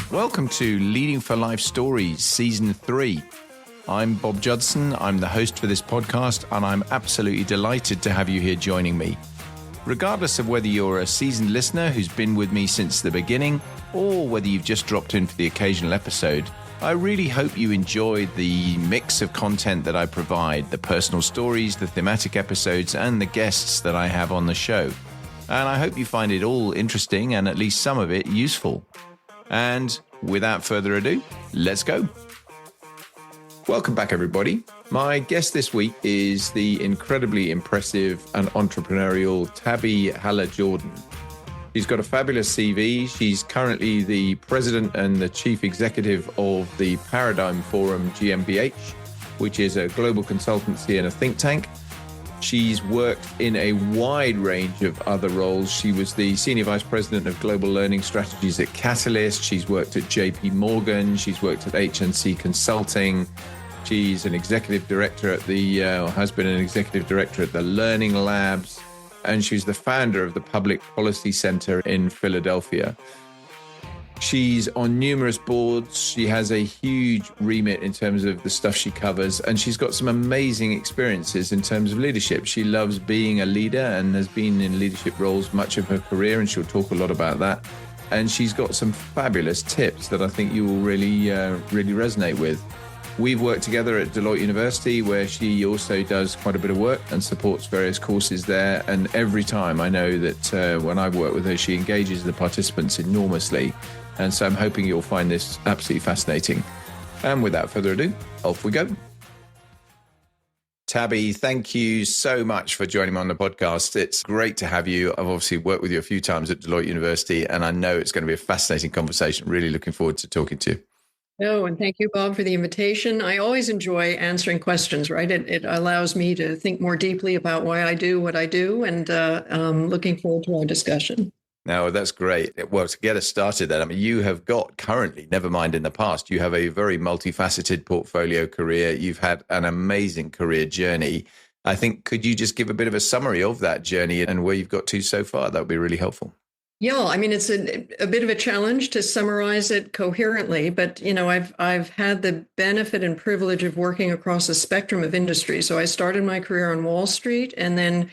Welcome to Leading for Life Stories, Season 3. I'm Bob Judson. I'm the host for this podcast, and I'm absolutely delighted to have you here joining me. Regardless of whether you're a seasoned listener who's been with me since the beginning, or whether you've just dropped in for the occasional episode, I really hope you enjoyed the mix of content that I provide, the personal stories, the thematic episodes, and the guests that I have on the show. And I hope you find it all interesting and at least some of it useful. And without further ado, let's go. Welcome back, everybody. My guest this week is the incredibly impressive and entrepreneurial Tabi Haller-Jorden. She's got a fabulous CV. She's currently the president and the chief executive of the Paradigm Forum GmbH, which is a global consultancy and a think tank. She's worked in a wide range of other roles. She was the senior vice president of global learning strategies at Catalyst. She's worked at JP Morgan. She's worked at HNC Consulting. She's an executive director at has been an executive director at the Learning Labs. And she's the founder of the Public Policy Center in Philadelphia. She's on numerous boards. She has a huge remit in terms of the stuff she covers, and she's got some amazing experiences in terms of leadership. She loves being a leader and has been in leadership roles much of her career, and she'll talk a lot about that. And she's got some fabulous tips that I think you will really resonate with. We've worked together at Deloitte University, where she also does quite a bit of work and supports various courses there. And every time I know that when I've worked with her, she engages the participants enormously. And so I'm hoping you'll find this absolutely fascinating. And without further ado, off we go. Tabi, thank you so much for joining me on the podcast. It's great to have you. I've obviously worked with you a few times at Deloitte University, and I know it's going to be a fascinating conversation. Really looking forward to talking to you. Oh, and thank you, Bob, for the invitation. I always enjoy answering questions, right? It allows me to think more deeply about why I do what I do, and looking forward to our discussion. No, that's great. Well, to get us started then, I mean, you have got currently, never mind in the past, you have a very multifaceted portfolio career. You've had an amazing career journey. I think, could you just give a bit of a summary of that journey and where you've got to so far? That would be really helpful. Yeah, I mean, it's a bit of a challenge to summarize it coherently, but I've had the benefit and privilege of working across a spectrum of industries. So I started my career on Wall Street and then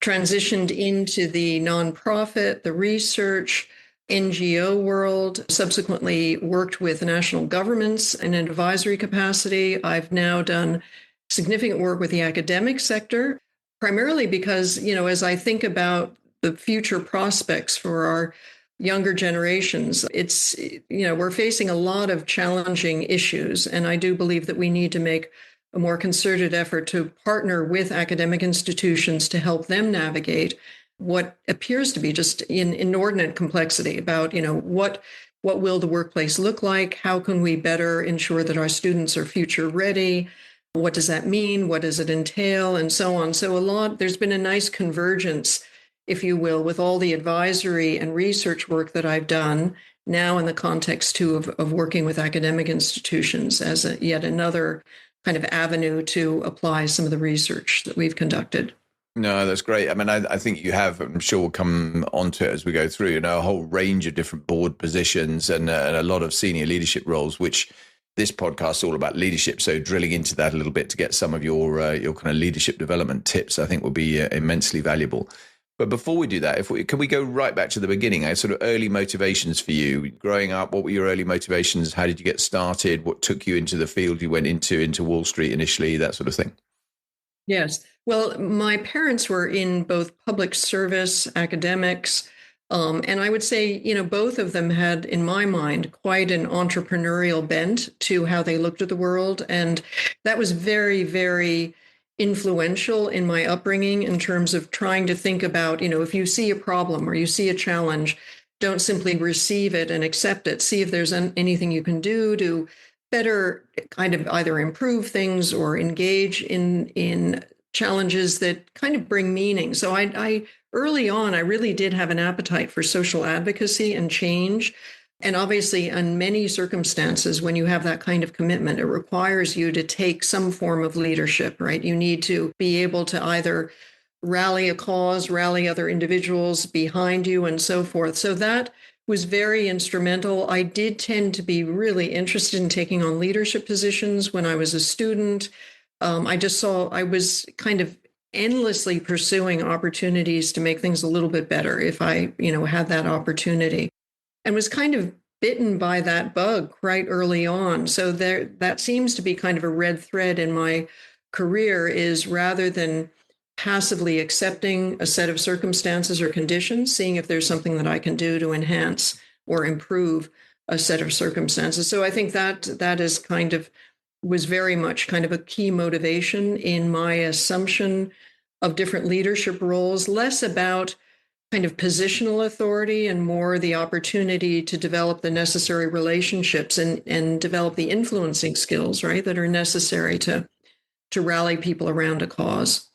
transitioned into the nonprofit, the research, NGO world, subsequently worked with national governments in an advisory capacity. I've now done significant work with the academic sector, primarily because, as I think about the future prospects for our younger generations, it's, we're facing a lot of challenging issues. And I do believe that we need to make a more concerted effort to partner with academic institutions to help them navigate what appears to be just an inordinate complexity about, what will the workplace look like? How can we better ensure that our students are future ready? What does that mean? What does it entail? And so on. So there's been a nice convergence, if you will, with all the advisory and research work that I've done now in the context too of working with academic institutions as yet another kind of avenue to apply some of the research that we've conducted. No, that's great. I mean, I think you have, I'm sure we'll come onto it as we go through, a whole range of different board positions and a lot of senior leadership roles, which this podcast is all about leadership. So drilling into that a little bit to get some of your kind of leadership development tips, I think will be immensely valuable. But before we do that, can we go right back to the beginning? Sort of early motivations for you growing up. What were your early motivations? How did you get started? What took you into the field you went into Wall Street initially, that sort of thing? Yes. Well, my parents were in both public service, academics, and I would say, both of them had, in my mind, quite an entrepreneurial bent to how they looked at the world. And that was very, very influential in my upbringing in terms of trying to think about, if you see a problem or you see a challenge, don't simply receive it and accept it. See if there's anything you can do to better kind of either improve things or engage in challenges that kind of bring meaning. So I early on, I really did have an appetite for social advocacy and change. And obviously, in many circumstances, when you have that kind of commitment, it requires you to take some form of leadership, right? You need to be able to either rally a cause, rally other individuals behind you, and so forth. So that was very instrumental. I did tend to be really interested in taking on leadership positions when I was a student. I was kind of endlessly pursuing opportunities to make things a little bit better if I, had that opportunity, and was kind of bitten by that bug quite early on. So that seems to be kind of a red thread in my career, is rather than passively accepting a set of circumstances or conditions, seeing if there's something that I can do to enhance or improve a set of circumstances. So I think that is kind of was very much kind of a key motivation in my assumption of different leadership roles, less about kind of positional authority and more the opportunity to develop the necessary relationships and develop the influencing skills, right, that are necessary to rally people around a cause.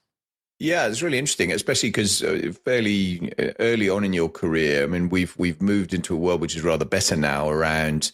Yeah, it's really interesting, especially because fairly early on in your career, I mean, we've moved into a world which is rather better now around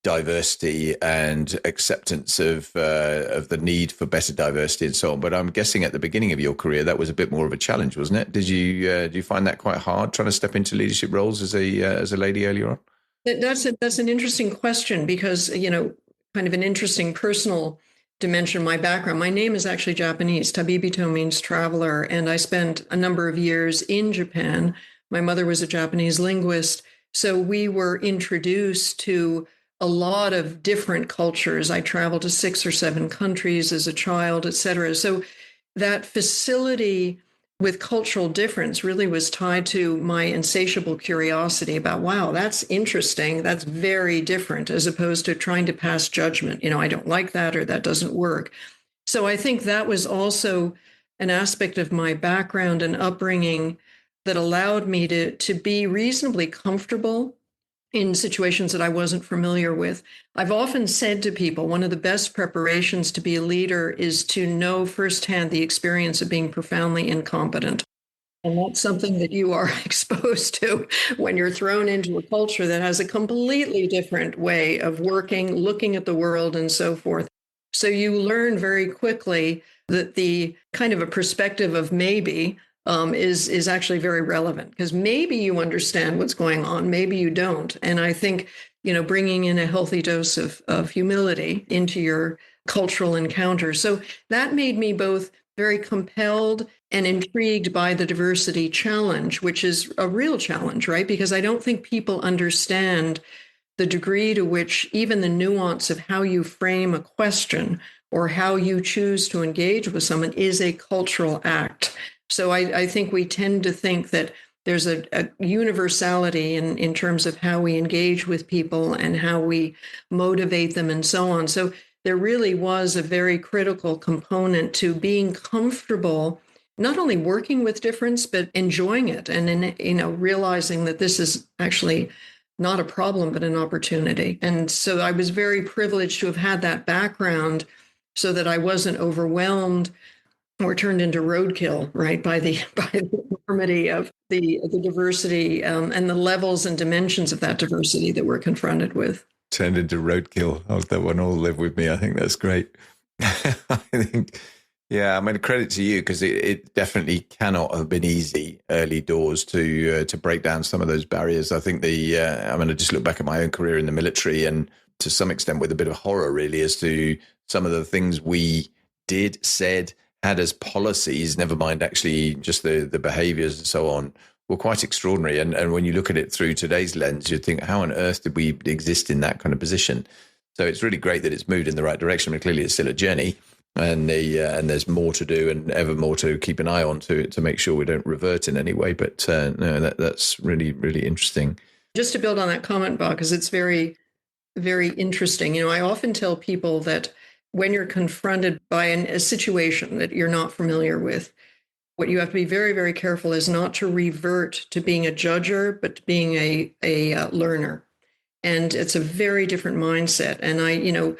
diversity and acceptance of the need for better diversity and so on. But I'm guessing at the beginning of your career that was a bit more of a challenge, wasn't it? Did you find that quite hard trying to step into leadership roles as a lady earlier on? That's an interesting question because kind of an interesting personal dimension. My background. My name is actually Japanese. Tabibito means traveler, and I spent a number of years in Japan. My mother was a Japanese linguist, so we were introduced to a lot of different cultures. I traveled to 6 or 7 countries as a child, et cetera. So that facility with cultural difference really was tied to my insatiable curiosity about, wow, that's interesting. That's very different, as opposed to trying to pass judgment. I don't like that, or that doesn't work. So I think that was also an aspect of my background and upbringing that allowed me to be reasonably comfortable in situations that I wasn't familiar with. I've often said to people, one of the best preparations to be a leader is to know firsthand the experience of being profoundly incompetent. And that's something that you are exposed to when you're thrown into a culture that has a completely different way of working, looking at the world, and so forth. So you learn very quickly that the kind of a perspective of maybe is actually very relevant, because maybe you understand what's going on, maybe you don't. And I think, bringing in a healthy dose of humility into your cultural encounter. So that made me both very compelled and intrigued by the diversity challenge, which is a real challenge, right? Because I don't think people understand the degree to which even the nuance of how you frame a question or how you choose to engage with someone is a cultural act. So I think we tend to think that there's a universality in terms of how we engage with people and how we motivate them and so on. So there really was a very critical component to being comfortable, not only working with difference, but enjoying it, and realizing that this is actually not a problem, but an opportunity. And so I was very privileged to have had that background so that I wasn't overwhelmed or turned into roadkill, right, by the enormity of the diversity and the levels and dimensions of that diversity that we're confronted with. Turned into roadkill. Oh, that one all live with me. I think that's great. I think, yeah, I mean, credit to you, because it definitely cannot have been easy early doors to break down some of those barriers. I think I just look back at my own career in the military, and to some extent with a bit of horror, really, as to some of the things we did, said, had as policies, never mind actually just the behaviors and so on, were quite extraordinary. And when you look at it through today's lens, you'd think, how on earth did we exist in that kind of position? So it's really great that it's moved in the right direction. I mean, clearly it's still a journey, and there's more to do and ever more to keep an eye on to make sure we don't revert in any way. But no, that's really, really interesting. Just to build on that comment, Bob, because it's very, very interesting. I often tell people that when you're confronted by a situation that you're not familiar with, what you have to be very, very careful is not to revert to being a judger, but to being a learner. And it's a very different mindset. And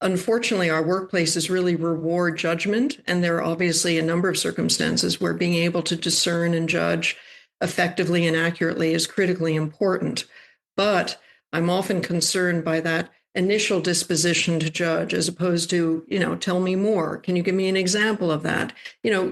unfortunately, our workplaces really reward judgment. And there are obviously a number of circumstances where being able to discern and judge effectively and accurately is critically important. But I'm often concerned by that initial disposition to judge, as opposed to, tell me more. Can you give me an example of that?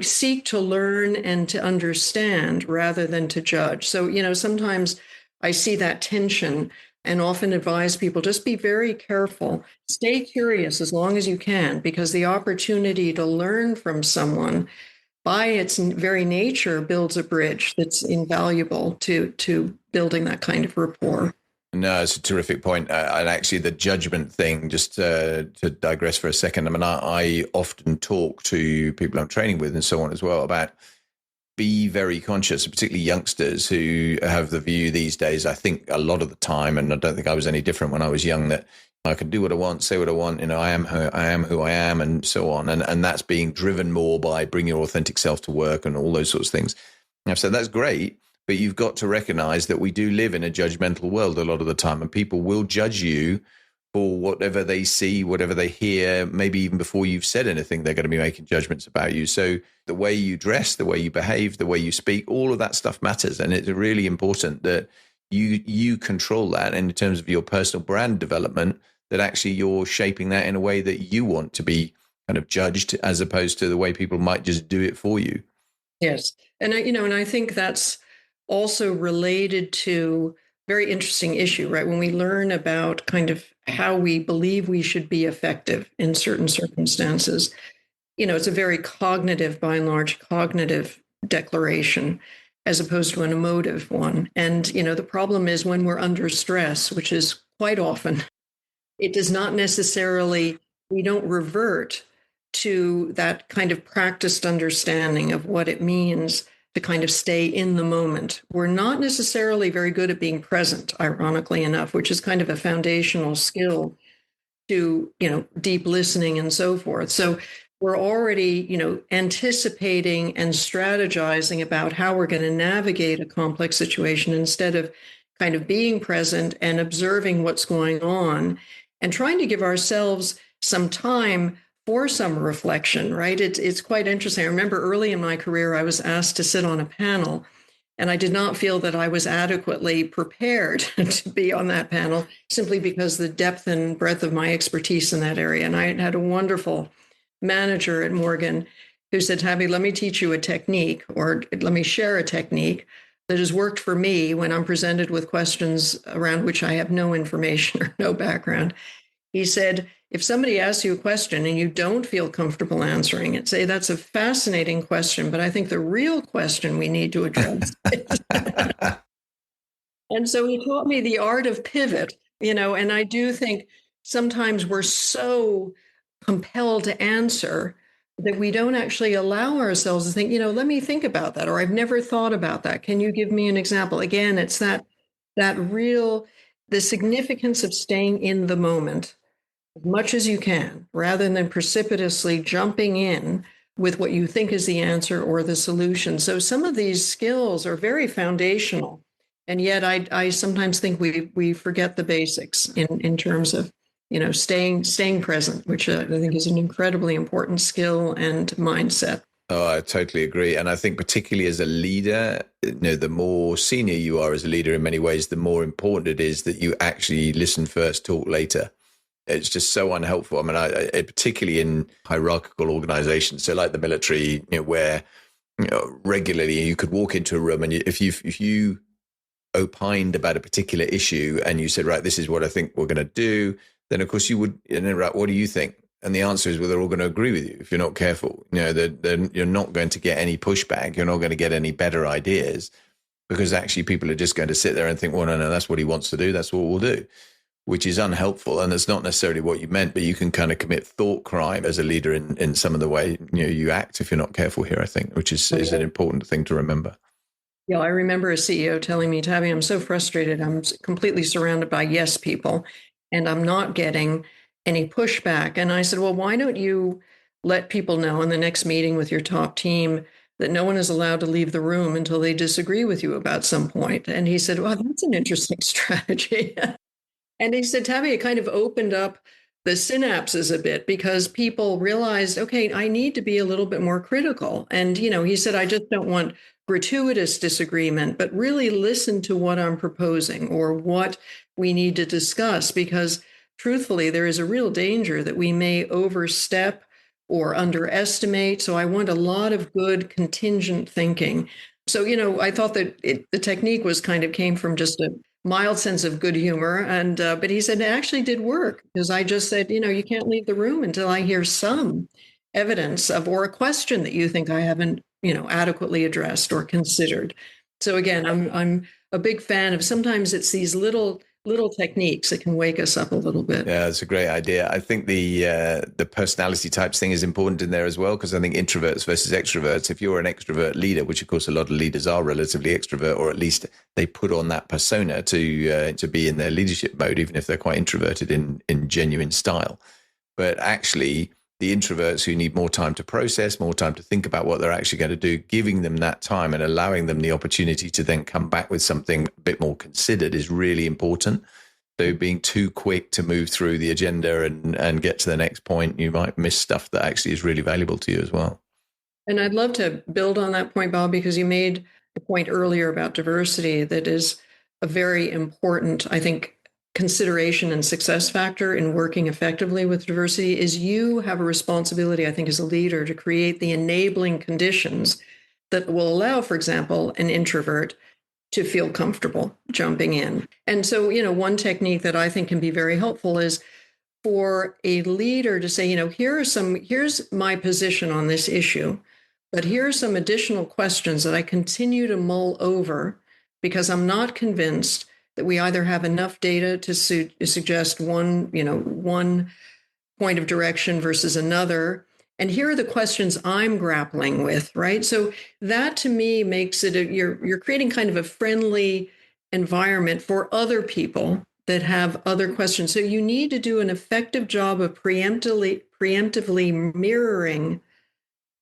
Seek to learn and to understand rather than to judge. So, sometimes I see that tension and often advise people just be very careful. Stay curious as long as you can, because the opportunity to learn from someone by its very nature builds a bridge that's invaluable to building that kind of rapport. No, it's a terrific point. And actually, the judgment thing, just to digress for a second, I mean, I often talk to people I'm training with and so on as well about be very conscious, particularly youngsters who have the view these days, I think a lot of the time, and I don't think I was any different when I was young, that I can do what I want, say what I want, I am who I am, and so on. And that's being driven more by bring your authentic self to work and all those sorts of things. And I've said that's great, but you've got to recognize that we do live in a judgmental world a lot of the time, and people will judge you for whatever they see, whatever they hear, maybe even before you've said anything, they're going to be making judgments about you. So the way you dress, the way you behave, the way you speak, all of that stuff matters. And it's really important that you control that in terms of your personal brand development, that actually you're shaping that in a way that you want to be kind of judged, as opposed to the way people might just do it for you. Yes. And I think that's also related to very interesting issue, right? When we learn about kind of how we believe we should be effective in certain circumstances, it's a very cognitive, by and large, cognitive declaration, as opposed to an emotive one. And, the problem is when we're under stress, which is quite often, it does not necessarily, we don't revert to that kind of practiced understanding of what it means to kind of stay in the moment. We're not necessarily very good at being present, ironically enough, which is kind of a foundational skill to, deep listening and so forth. So we're already, anticipating and strategizing about how we're going to navigate a complex situation instead of kind of being present and observing what's going on and trying to give ourselves some time for some reflection, right? It's quite interesting. I remember early in my career, I was asked to sit on a panel, and I did not feel that I was adequately prepared to be on that panel, simply because the depth and breadth of my expertise in that area. And I had a wonderful manager at Morgan who said, Tabi, let me teach you a technique, or let me share a technique that has worked for me when I'm presented with questions around which I have no information or no background. He said, if somebody asks you a question and you don't feel comfortable answering it, say, that's a fascinating question, but I think the real question we need to address. And so he taught me the art of pivot, and I do think sometimes we're so compelled to answer that we don't actually allow ourselves to think, let me think about that, or I've never thought about that. Can you give me an example? Again, it's the significance of staying in the moment as much as you can, rather than precipitously jumping in with what you think is the answer or the solution. So some of these skills are very foundational, and yet I sometimes think we forget the basics in terms of staying present, which I think is an incredibly important skill and mindset. Oh, I totally agree. And I think particularly as a leader, the more senior you are as a leader in many ways, the more important it is that you actually listen first, talk later. It's just so unhelpful. I mean, particularly in hierarchical organizations, so like the military, where regularly you could walk into a room and if you opined about a particular issue and you said, right, this is what I think we're going to do, then of course you would, right, what do you think? And the answer is, well, they're all going to agree with you if you're not careful. You're not going to get any pushback. You're not going to get any better ideas, because actually people are just going to sit there and think, well, no, that's what he wants to do. That's what we'll do, which is unhelpful. And it's not necessarily what you meant, but you can kind of commit thought crime as a leader in some of the way you act if you're not careful here, I think, which is an important thing to remember. Yeah, I remember a CEO telling me, Tabi, I'm so frustrated. I'm completely surrounded by yes people, and I'm not getting any pushback. And I said, well, why don't you let people know in the next meeting with your top team that no one is allowed to leave the room until they disagree with you about some point? And he said, well, that's an interesting strategy. And he said, Tabi, it kind of opened up the synapses a bit, because people realized, okay, I need to be a little bit more critical. And, he said, I just don't want gratuitous disagreement, but really listen to what I'm proposing or what we need to discuss, because truthfully, there is a real danger that we may overstep or underestimate. So I want a lot of good contingent thinking. So, I thought that the technique was kind of came from just a mild sense of good humor. And, but he said it actually did work because I just said, you can't leave the room until I hear some evidence of, or a question that you think I haven't, adequately addressed or considered. So again, I'm a big fan of, sometimes it's these little techniques that can wake us up a little bit. Yeah, that's a great idea. I think the personality types thing is important in there as well, because I think introverts versus extroverts, if you're an extrovert leader, which of course a lot of leaders are relatively extrovert, or at least they put on that persona to be in their leadership mode, even if they're quite introverted in genuine style. But actually, the introverts who need more time to process, more time to think about what they're actually going to do, giving them that time and allowing them the opportunity to then come back with something a bit more considered is really important. So being too quick to move through the agenda and get to the next point, you might miss stuff that actually is really valuable to you as well. And I'd love to build on that point, Bob, because you made a point earlier about diversity that is a very important, I think, consideration and success factor in working effectively with diversity. Is you have a responsibility, I think, as a leader to create the enabling conditions that will allow, for example, an introvert to feel comfortable jumping in. And so, one technique that I think can be very helpful is for a leader to say, here's my position on this issue, but here are some additional questions that I continue to mull over because I'm not convinced that we either have enough data to suggest one point of direction versus another. And here are the questions I'm grappling with, right? So that to me makes it, you're creating kind of a friendly environment for other people that have other questions. So you need to do an effective job of preemptively mirroring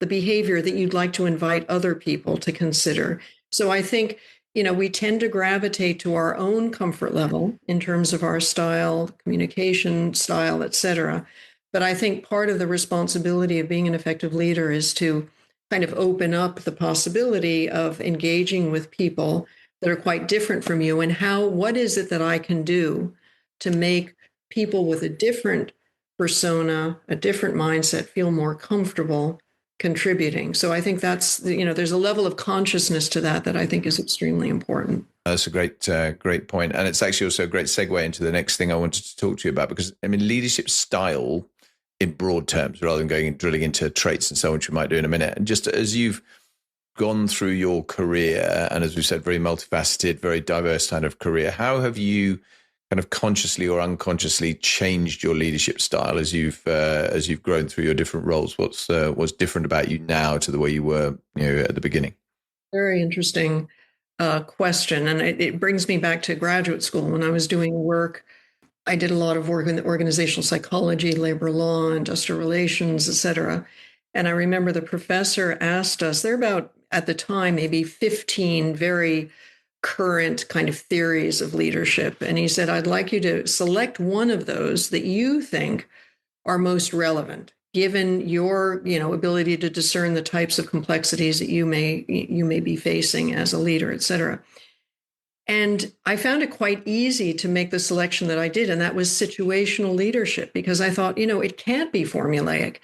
the behavior that you'd like to invite other people to consider. So I think, we tend to gravitate to our own comfort level in terms of our style, communication style, et cetera. But I think part of the responsibility of being an effective leader is to kind of open up the possibility of engaging with people that are quite different from you, and what is it that I can do to make people with a different persona, a different mindset feel more comfortable contributing. So I think that's, there's a level of consciousness to that I think is extremely important. That's a great point. And it's actually also a great segue into the next thing I wanted to talk to you about, because leadership style in broad terms, rather than drilling into traits and so on, which we might do in a minute. And just as you've gone through your career, and as we said, very multifaceted, very diverse kind of career, how have you kind of consciously or unconsciously changed your leadership style as you've grown through your different roles? What's different about you now to the way you were, at the beginning? Very interesting question, and it brings me back to graduate school when I was doing work. I did a lot of work in organizational psychology, labor law, industrial relations, et cetera. And I remember the professor asked us, there are about, at the time, maybe 15 very current kind of theories of leadership. And he said, I'd like you to select one of those that you think are most relevant, given your, ability to discern the types of complexities that you may be facing as a leader, et cetera. And I found it quite easy to make the selection that I did, and that was situational leadership, because I thought, it can't be formulaic.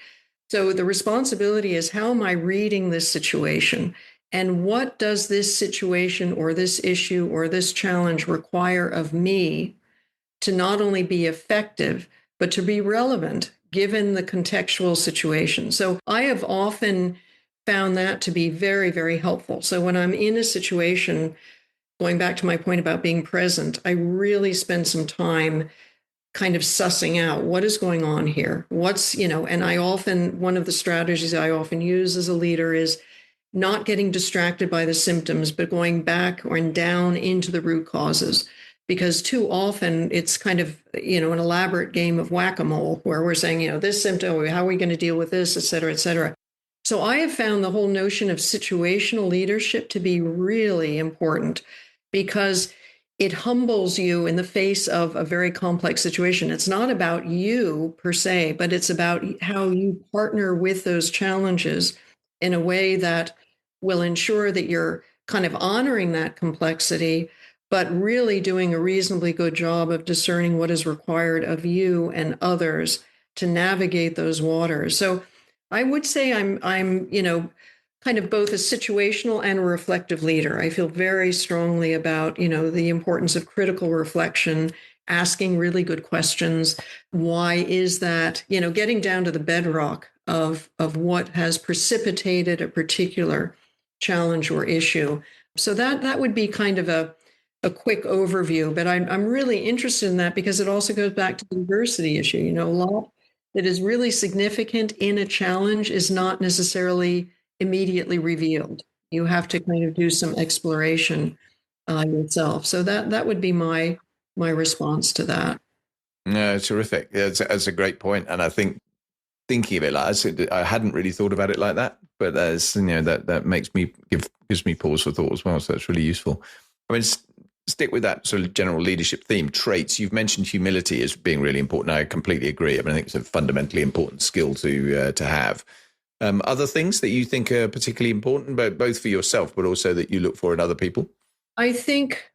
So the responsibility is, how am I reading this situation? And what does this situation or this issue or this challenge require of me to not only be effective, but to be relevant given the contextual situation? So I have often found that to be very, very helpful. So when I'm in a situation, going back to my point about being present, I really spend some time kind of sussing out what is going on here. And one of the strategies I often use as a leader is not getting distracted by the symptoms, but going back or down into the root causes. Because too often it's kind of, an elaborate game of whack-a-mole where we're saying, this symptom, how are we going to deal with this, et cetera, et cetera. So I have found the whole notion of situational leadership to be really important, because it humbles you in the face of a very complex situation. It's not about you per se, but it's about how you partner with those challenges in a way that will ensure that you're kind of honoring that complexity, but really doing a reasonably good job of discerning what is required of you and others to navigate those waters. So I would say I'm, kind of both a situational and a reflective leader. I feel very strongly about, the importance of critical reflection, asking really good questions. Why is that? Getting down to the bedrock of what has precipitated a particular challenge or issue. So that would be kind of a quick overview, but I'm really interested in that because it also goes back to the diversity issue. A lot that is really significant in a challenge is not necessarily immediately revealed. You have to kind of do some exploration yourself. So that would be my response to that. No, terrific. That's a great point, and I think thinking of it like I said, I hadn't really thought about it like that, but as that makes me gives me pause for thought as well. So that's really useful. I mean, stick with that sort of general leadership theme. Traits. You've mentioned humility as being really important. I completely agree. I mean, I think it's a fundamentally important skill to have. Other things that you think are particularly important, both for yourself, but also that you look for in other people? I think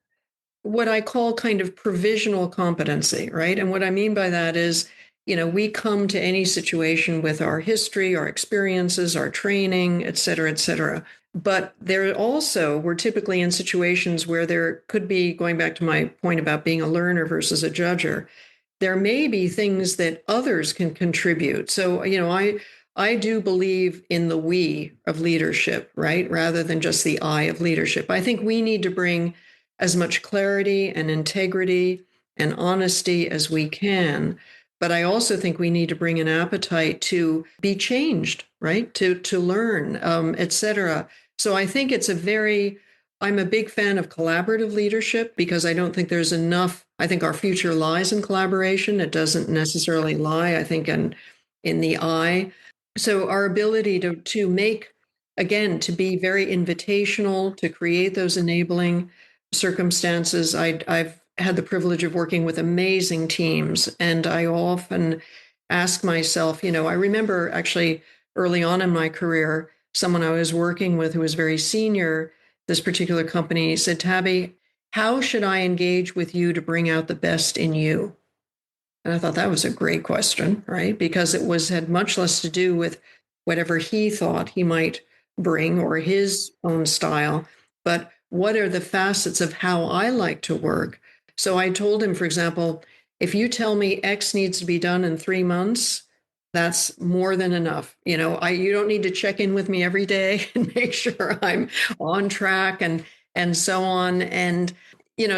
what I call kind of provisional competency, right? And what I mean by that is, we come to any situation with our history, our experiences, our training, et cetera, et cetera. But we're typically in situations where there could be, going back to my point about being a learner versus a judger, there may be things that others can contribute. So, I do believe in the we of leadership, right? Rather than just the I of leadership. I think we need to bring as much clarity and integrity and honesty as we can. But I also think we need to bring an appetite to be changed, right? To learn, et cetera. So I think I'm a big fan of collaborative leadership because I don't think there's enough. I think our future lies in collaboration. It doesn't necessarily lie, I think, in the I. So our ability to make, again, to be very invitational, to create those enabling circumstances. I've had the privilege of working with amazing teams, and I often ask myself, I remember actually early on in my career, someone I was working with who was very senior, this particular company, said, Tabi, how should I engage with you to bring out the best in you? And I thought that was a great question, right? Because had much less to do with whatever he thought he might bring or his own style, but what are the facets of how I like to work? So I told him, for example, if you tell me X needs to be done in 3 months, that's more than enough. You don't need to check in with me every day and make sure I'm on track and so on. And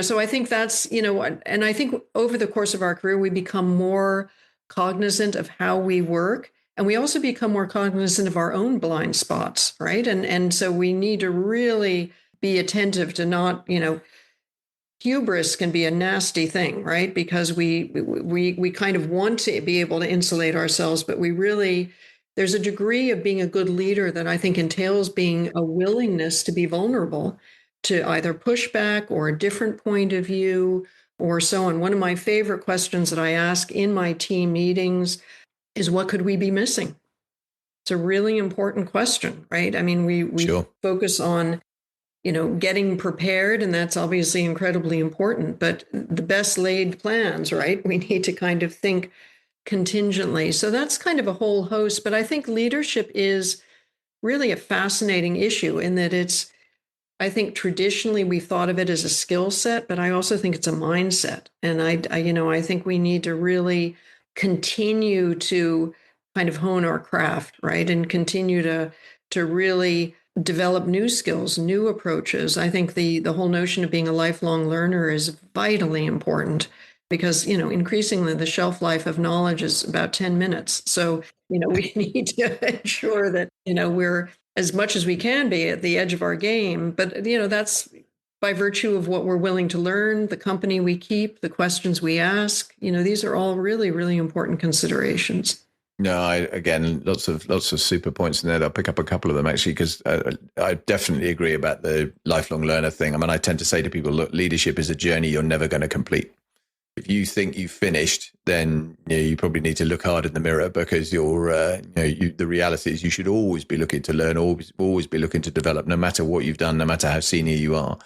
so I think that's, and I think over the course of our career, we become more cognizant of how we work. And we also become more cognizant of our own blind spots, right? And so we need to really be attentive to not, hubris can be a nasty thing, right? Because we kind of want to be able to insulate ourselves, but there's a degree of being a good leader that I think entails being a willingness to be vulnerable to either pushback or a different point of view or so on. One of my favorite questions that I ask in my team meetings is, what could we be missing? It's a really important question, right? I mean, we Sure. focus on, getting prepared, and that's obviously incredibly important, but the best laid plans, right? We need to kind of think contingently. So that's kind of a whole host, but I think leadership is really a fascinating issue in that I think traditionally we've thought of it as a skill set, but I also think it's a mindset. And I think we need to really continue to kind of hone our craft, right? And continue to really develop new skills, new approaches. I think the whole notion of being a lifelong learner is vitally important because, increasingly the shelf life of knowledge is about 10 minutes. So, we need to ensure that, we're as much as we can be at the edge of our game. But, that's by virtue of what we're willing to learn, the company we keep, the questions we ask. These are all really, really important considerations. No, again, lots of super points in there. I'll pick up a couple of them actually, because I definitely agree about the lifelong learner thing. I mean, I tend to say to people, look, leadership is a journey you're never going to complete. If you think you've finished, then you probably need to look hard in the mirror, because the reality is you should always be looking to learn, always be looking to develop, no matter what you've done, no matter how senior you are.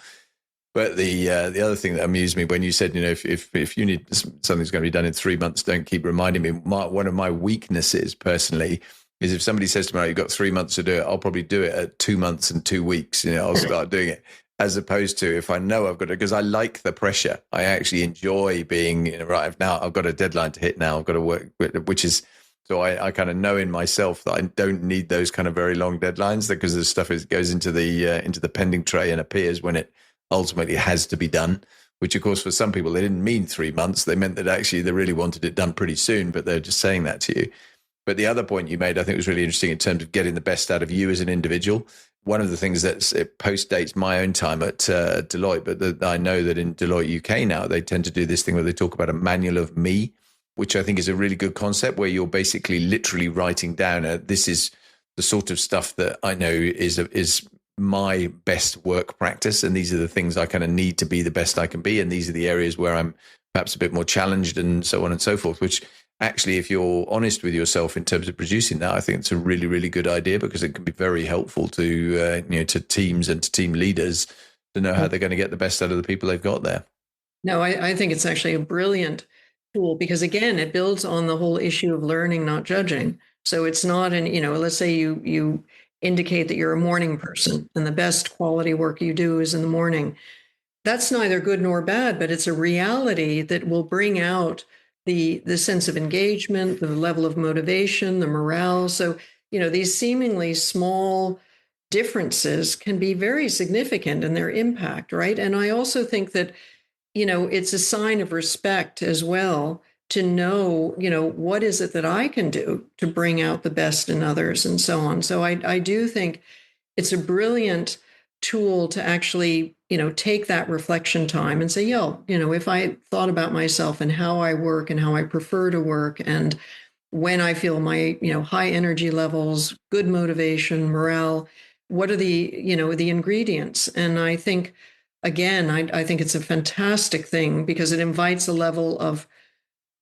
But the other thing that amused me when you said, if you need something's going to be done in 3 months, don't keep reminding me. One of my weaknesses personally is if somebody says to me, oh, you've got 3 months to do it, I'll probably do it at 2 months and 2 weeks. I'll start doing it, as opposed to if I know I've got to, because I like the pressure. I actually enjoy being, right, I've got a deadline to hit now. I've got to work, which is, so I kind of know in myself that I don't need those kind of very long deadlines, because the stuff goes into the pending tray and appears when it ultimately has to be done, which of course for some people, they didn't mean 3 months. They meant that actually they really wanted it done pretty soon, but they're just saying that to you. But the other point you made, I think was really interesting in terms of getting the best out of you as an individual. One of the things it postdates my own time at Deloitte, but I know that in Deloitte UK now, they tend to do this thing where they talk about a manual of me, which I think is a really good concept, where you're basically literally writing down, this is the sort of stuff that I know is my best work practice. And these are the things I kind of need to be the best I can be. And these are the areas where I'm perhaps a bit more challenged, and so on and so forth, which actually, if you're honest with yourself in terms of producing that, I think it's a really, really good idea, because it can be very helpful to, to teams and to team leaders to know how they're going to get the best out of the people they've got there. No, I think it's actually a brilliant tool, because again, it builds on the whole issue of learning, not judging. So it's not let's say you indicate that you're a morning person and the best quality work you do is in the morning. That's neither good nor bad, but it's a reality that will bring out the sense of engagement, the level of motivation, the morale. So, these seemingly small differences can be very significant in their impact, right? And I also think that, it's a sign of respect as well to know, what is it that I can do to bring out the best in others and so on. So I do think it's a brilliant tool to actually, take that reflection time and say, if I thought about myself and how I work and how I prefer to work, and when I feel my, high energy levels, good motivation, morale, what are the ingredients? And I think, again, I think it's a fantastic thing, because it invites a level of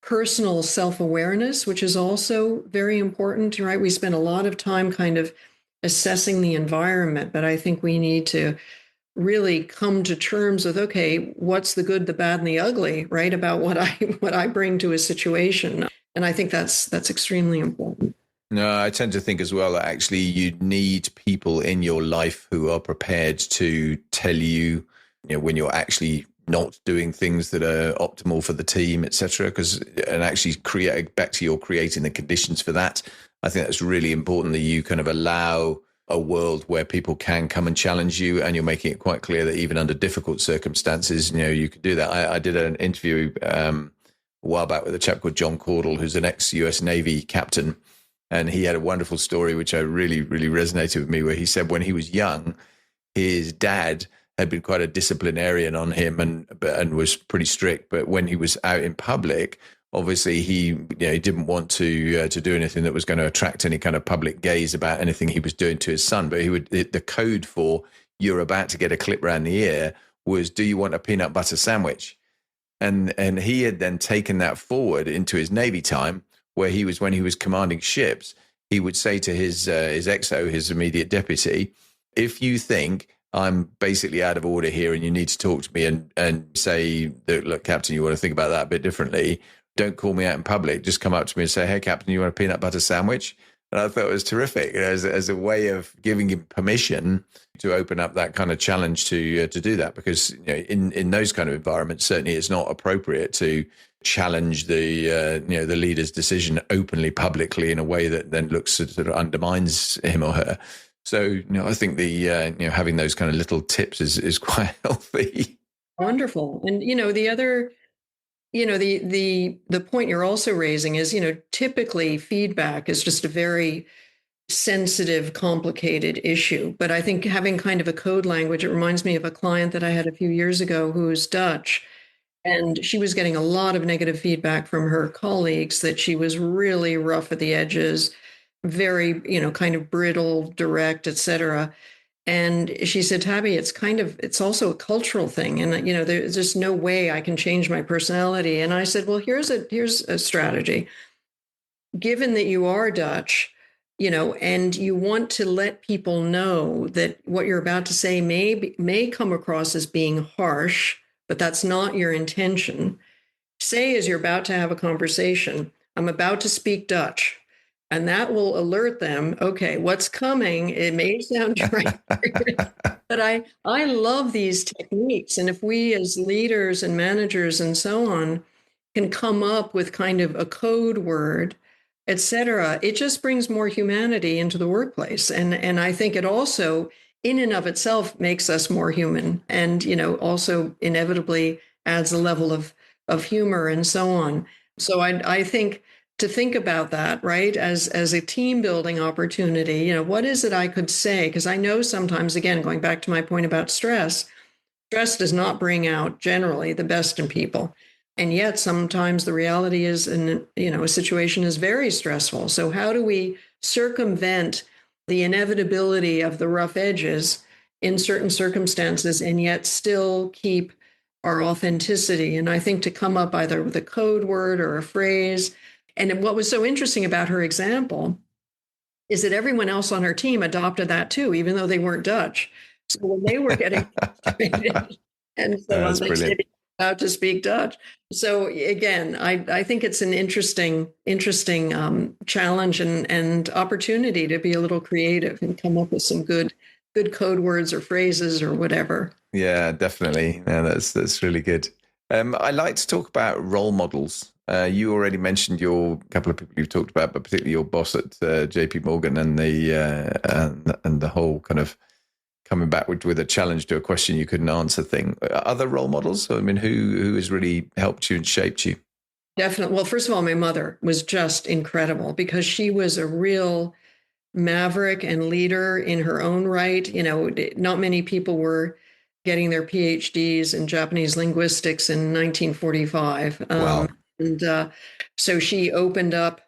personal self-awareness, which is also very important, right? We spend a lot of time kind of assessing the environment, but I think we need to really come to terms with, okay, what's the good, the bad, and the ugly, right? About what I bring to a situation. And I think that's extremely important. No, I tend to think as well that actually you need people in your life who are prepared to tell you, when you're actually not doing things that are optimal for the team, etc. And actually creating the conditions for that. I think that's really important, that you kind of allow a world where people can come and challenge you, and you're making it quite clear that even under difficult circumstances, you can do that. I did an interview a while back with a chap called John Caudle, who's an ex-US Navy captain, and he had a wonderful story which I really, really resonated with me, where he said when he was young, his dad had been quite a disciplinarian on him and was pretty strict. But when he was out in public, obviously he didn't want to do anything that was going to attract any kind of public gaze about anything he was doing to his son. But the code for "you're about to get a clip round the ear" was, "Do you want a peanut butter sandwich?" And he had then taken that forward into his Navy time, where when he was commanding ships, he would say to his XO, his immediate deputy, "If you think I'm basically out of order here and you need to talk to me and say that, look, Captain, you want to think about that a bit differently, don't call me out in public. Just come up to me and say, hey, Captain, you want a peanut butter sandwich?" And I thought it was terrific as a way of giving him permission to open up that kind of challenge to do that. Because in those kind of environments, certainly it's not appropriate to challenge the leader's decision openly, publicly, in a way that then looks sort of undermines him or her. So, I think the having those kind of little tips is quite healthy. Wonderful. And the other, the point you're also raising is, typically feedback is just a very sensitive, complicated issue. But I think having kind of a code language, it reminds me of a client that I had a few years ago who's Dutch. And she was getting a lot of negative feedback from her colleagues that she was really rough at the edges, very, kind of brittle, direct, et cetera. And she said, Tabi, it's also a cultural thing. And, there's just no way I can change my personality. And I said, well, here's a strategy. Given that you are Dutch, and you want to let people know that what you're about to say may come across as being harsh, but that's not your intention. Say, as you're about to have a conversation, I'm about to speak Dutch. And that will alert them, okay, what's coming? It may sound strange, but I love these techniques. And if we as leaders and managers and so on can come up with kind of a code word, et cetera, it just brings more humanity into the workplace. And I think it also, in and of itself, makes us more human, and also inevitably adds a level of humor and so on. So I think to think about that, right, as a team building opportunity, what is it I could say? Because I know sometimes, again, going back to my point about stress does not bring out generally the best in people. And yet sometimes the reality is, a situation is very stressful. So how do we circumvent the inevitability of the rough edges in certain circumstances and yet still keep our authenticity? And I think to come up either with a code word or a phrase. And what was so interesting about her example is that everyone else on her team adopted that too, even though they weren't Dutch. So when they were getting frustrated and so on, they said, about to speak Dutch. So again, I think it's an interesting challenge and opportunity to be a little creative and come up with some good code words or phrases or whatever. Yeah, definitely. Yeah, that's really good. I like to talk about role models. You already mentioned a couple of people you've talked about, but particularly your boss at JP Morgan and the whole kind of coming back with a challenge to a question you couldn't answer thing. Other role models? I mean, who has really helped you and shaped you? Definitely. Well, first of all, my mother was just incredible because she was a real maverick and leader in her own right. Not many people were getting their PhDs in Japanese linguistics in 1945. Wow. And so she opened up,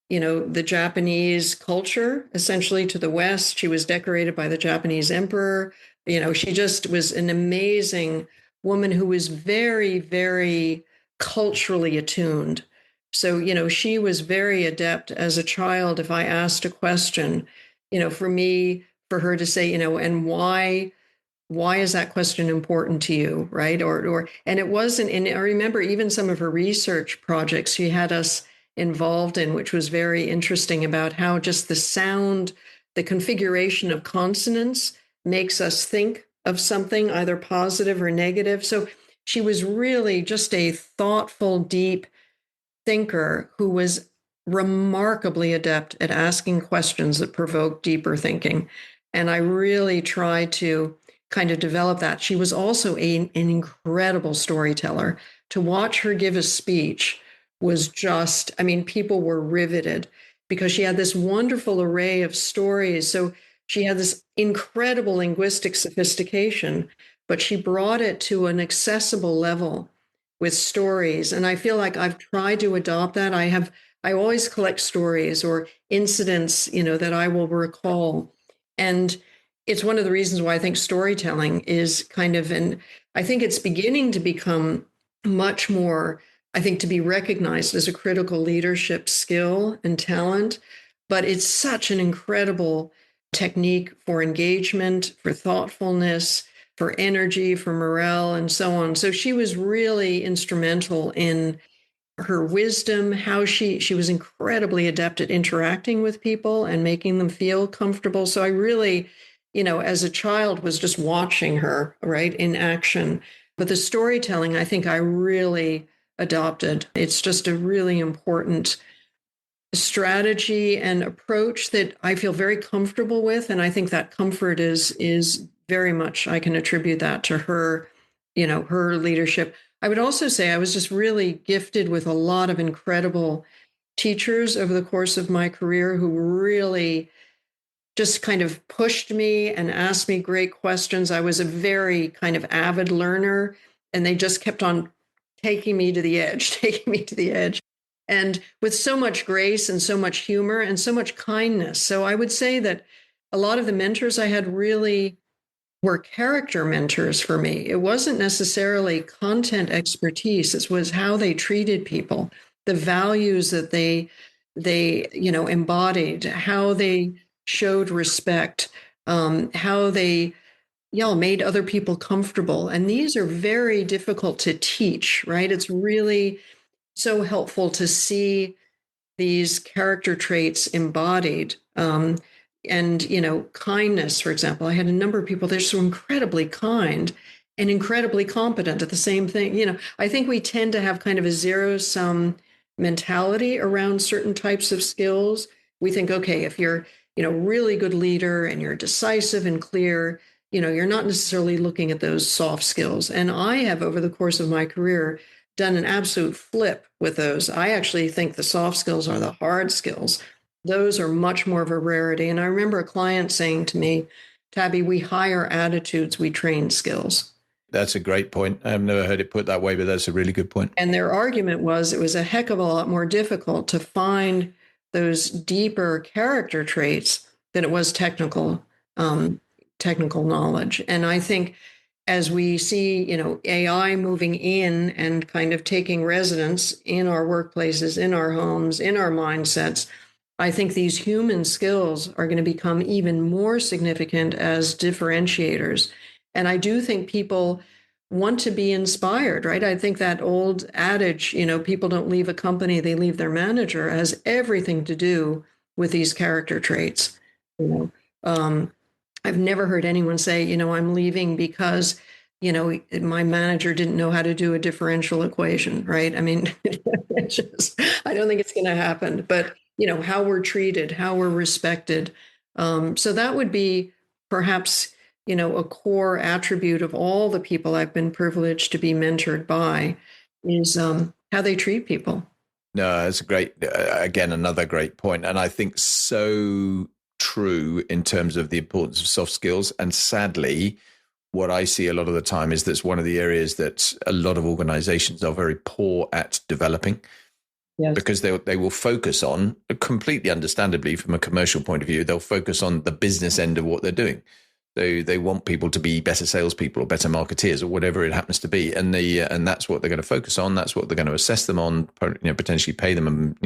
the Japanese culture essentially to the West. She was decorated by the Japanese emperor. She just was an amazing woman who was very, very culturally attuned. So, she was very adept as a child. If I asked a question, for her to say, and why is that question important to you, right? And it wasn't, and I remember even some of her research projects she had us involved in, which was very interesting, about how just the sound, the configuration of consonants makes us think of something either positive or negative. So she was really just a thoughtful, deep thinker who was remarkably adept at asking questions that provoke deeper thinking. And I really tried to kind of develop that. She was also an incredible storyteller. To watch her give a speech was just, people were riveted because she had this wonderful array of stories. So she had this incredible linguistic sophistication, but she brought it to an accessible level with stories. And I feel like I've tried to adopt that. I always collect stories or incidents, that I will recall. And it's one of the reasons why I think storytelling is kind of, and I think it's beginning to become much more, I think, to be recognized as a critical leadership skill and talent. But it's such an incredible technique for engagement, for thoughtfulness, for energy, for morale, and so on. So she was really instrumental in her wisdom, how she was incredibly adept at interacting with people and making them feel comfortable. So I really, as a child, was just watching her, right, in action. But the storytelling, I think I really adopted. It's just a really important strategy and approach that I feel very comfortable with. And I think that comfort is very much, I can attribute that to her, her leadership. I would also say I was just really gifted with a lot of incredible teachers over the course of my career who really just kind of pushed me and asked me great questions. I was a very kind of avid learner, and they just kept on taking me to the edge, taking me to the edge. And with so much grace and so much humor and so much kindness. So I would say that a lot of the mentors I had really were character mentors for me. It wasn't necessarily content expertise. It was how they treated people, the values that they they, embodied, how they showed respect, how they, made other people comfortable. And these are very difficult to teach, right? It's really so helpful to see these character traits embodied. And, kindness, for example. I had a number of people, they're so incredibly kind and incredibly competent at the same thing. I think we tend to have kind of a zero sum mentality around certain types of skills. We think, okay, if you're, really good leader and you're decisive and clear, you're not necessarily looking at those soft skills. And I have, over the course of my career, done an absolute flip with those. I actually think the soft skills are the hard skills. Those are much more of a rarity. And I remember a client saying to me, Tabi, we hire attitudes, we train skills. That's a great point. I've never heard it put that way, but that's a really good point. And their argument was it was a heck of a lot more difficult to find those deeper character traits than it was technical knowledge. And I think as we see, AI moving in and kind of taking residence in our workplaces, in our homes, in our mindsets, I think these human skills are going to become even more significant as differentiators. And I do think people want to be inspired, right? I think that old adage, people don't leave a company, they leave their manager, has everything to do with these character traits. I've never heard anyone say, I'm leaving because, my manager didn't know how to do a differential equation, right? I mean, I don't think it's going to happen. But, how we're treated, how we're respected. So that would be perhaps, a core attribute of all the people I've been privileged to be mentored by is how they treat people. No, that's a great, again, another great point. And I think so true in terms of the importance of soft skills. And sadly, what I see a lot of the time is that's one of the areas that a lot of organizations are very poor at developing. Yes. Because they will focus on, completely understandably from a commercial point of view, they'll focus on the business end of what they're doing. They want people to be better salespeople or better marketeers or whatever it happens to be, and that's what they're going to focus on. That's what they're going to assess them on. Potentially pay them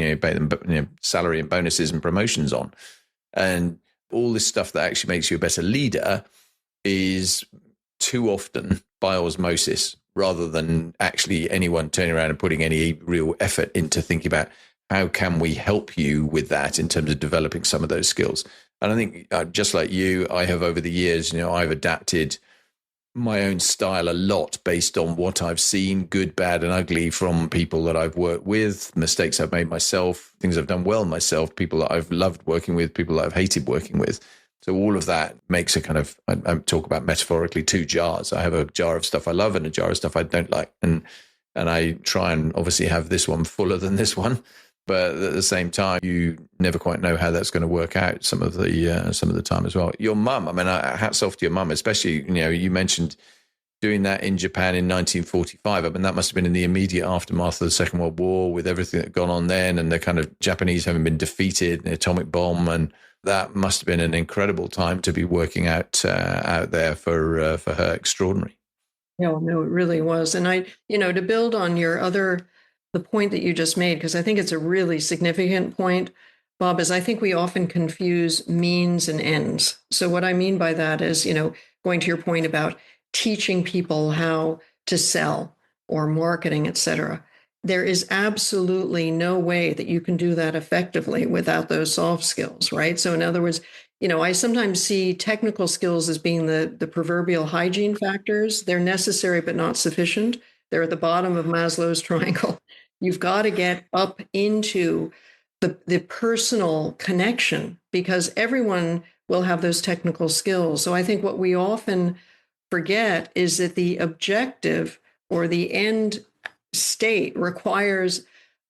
salary and bonuses and promotions on, and all this stuff that actually makes you a better leader is too often by osmosis, rather than actually anyone turning around and putting any real effort into thinking about how can we help you with that in terms of developing some of those skills. And I think just like you, I have over the years, I've adapted my own style a lot based on what I've seen, good, bad, and ugly, from people that I've worked with, mistakes I've made myself, things I've done well myself, people that I've loved working with, people that I've hated working with. So all of that makes a kind of, I talk about metaphorically, two jars. I have a jar of stuff I love and a jar of stuff I don't like. And I try and obviously have this one fuller than this one. But at the same time, you never quite know how that's going to work out some of the time as well. Your mum, I mean, hats off to your mum, especially, you mentioned doing that in Japan in 1945. I mean, that must have been in the immediate aftermath of the Second World War, with everything that had gone on then, and the kind of Japanese having been defeated, the atomic bomb, and that must have been an incredible time to be working out there for her. Extraordinary. No, it really was. And I, to build on the point that you just made, because I think it's a really significant point, Bob, is I think we often confuse means and ends. So what I mean by that is, going to your point about teaching people how to sell or marketing, et cetera. There is absolutely no way that you can do that effectively without those soft skills, right? So in other words, I sometimes see technical skills as being the proverbial hygiene factors. They're necessary, but not sufficient. They're at the bottom of Maslow's triangle. You've got to get up into the personal connection, because everyone will have those technical skills. So I think what we often forget is that the objective or the end state requires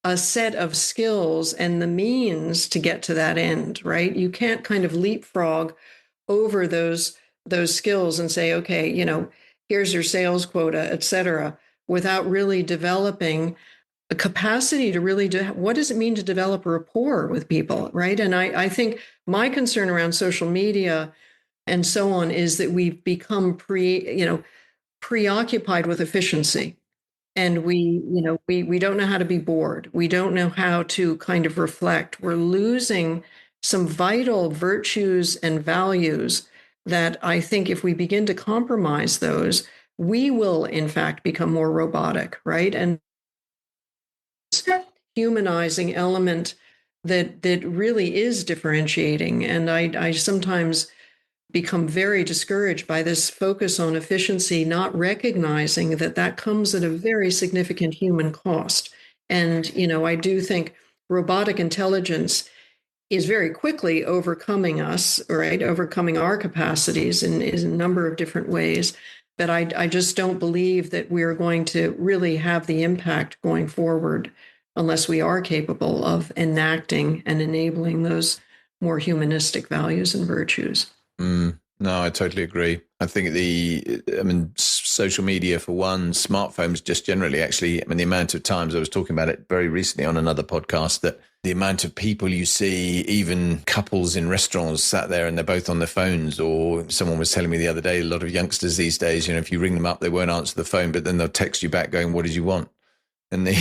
a set of skills and the means to get to that end, right? You can't kind of leapfrog over those skills and say, okay, here's your sales quota, et cetera, without really developing a capacity to really do, what does it mean to develop a rapport with people, right? And I think my concern around social media and so on is that we've become preoccupied with efficiency. And we don't know how to be bored. We don't know how to kind of reflect. We're losing some vital virtues and values that I think if we begin to compromise those, we will in fact become more robotic, right? And humanizing element that really is differentiating. And I sometimes become very discouraged by this focus on efficiency, not recognizing that that comes at a very significant human cost. And, I do think robotic intelligence is very quickly overcoming us, right? Overcoming our capacities in a number of different ways. But I just don't believe that we're going to really have the impact going forward unless we are capable of enacting and enabling those more humanistic values and virtues. No, I totally agree. I think social media for one, smartphones just generally, actually, the amount of times I was talking about it very recently on another podcast, that the amount of people you see, even couples in restaurants sat there and they're both on their phones, or someone was telling me the other day, a lot of youngsters these days, if you ring them up, they won't answer the phone, but then they'll text you back going, "What did you want?" And they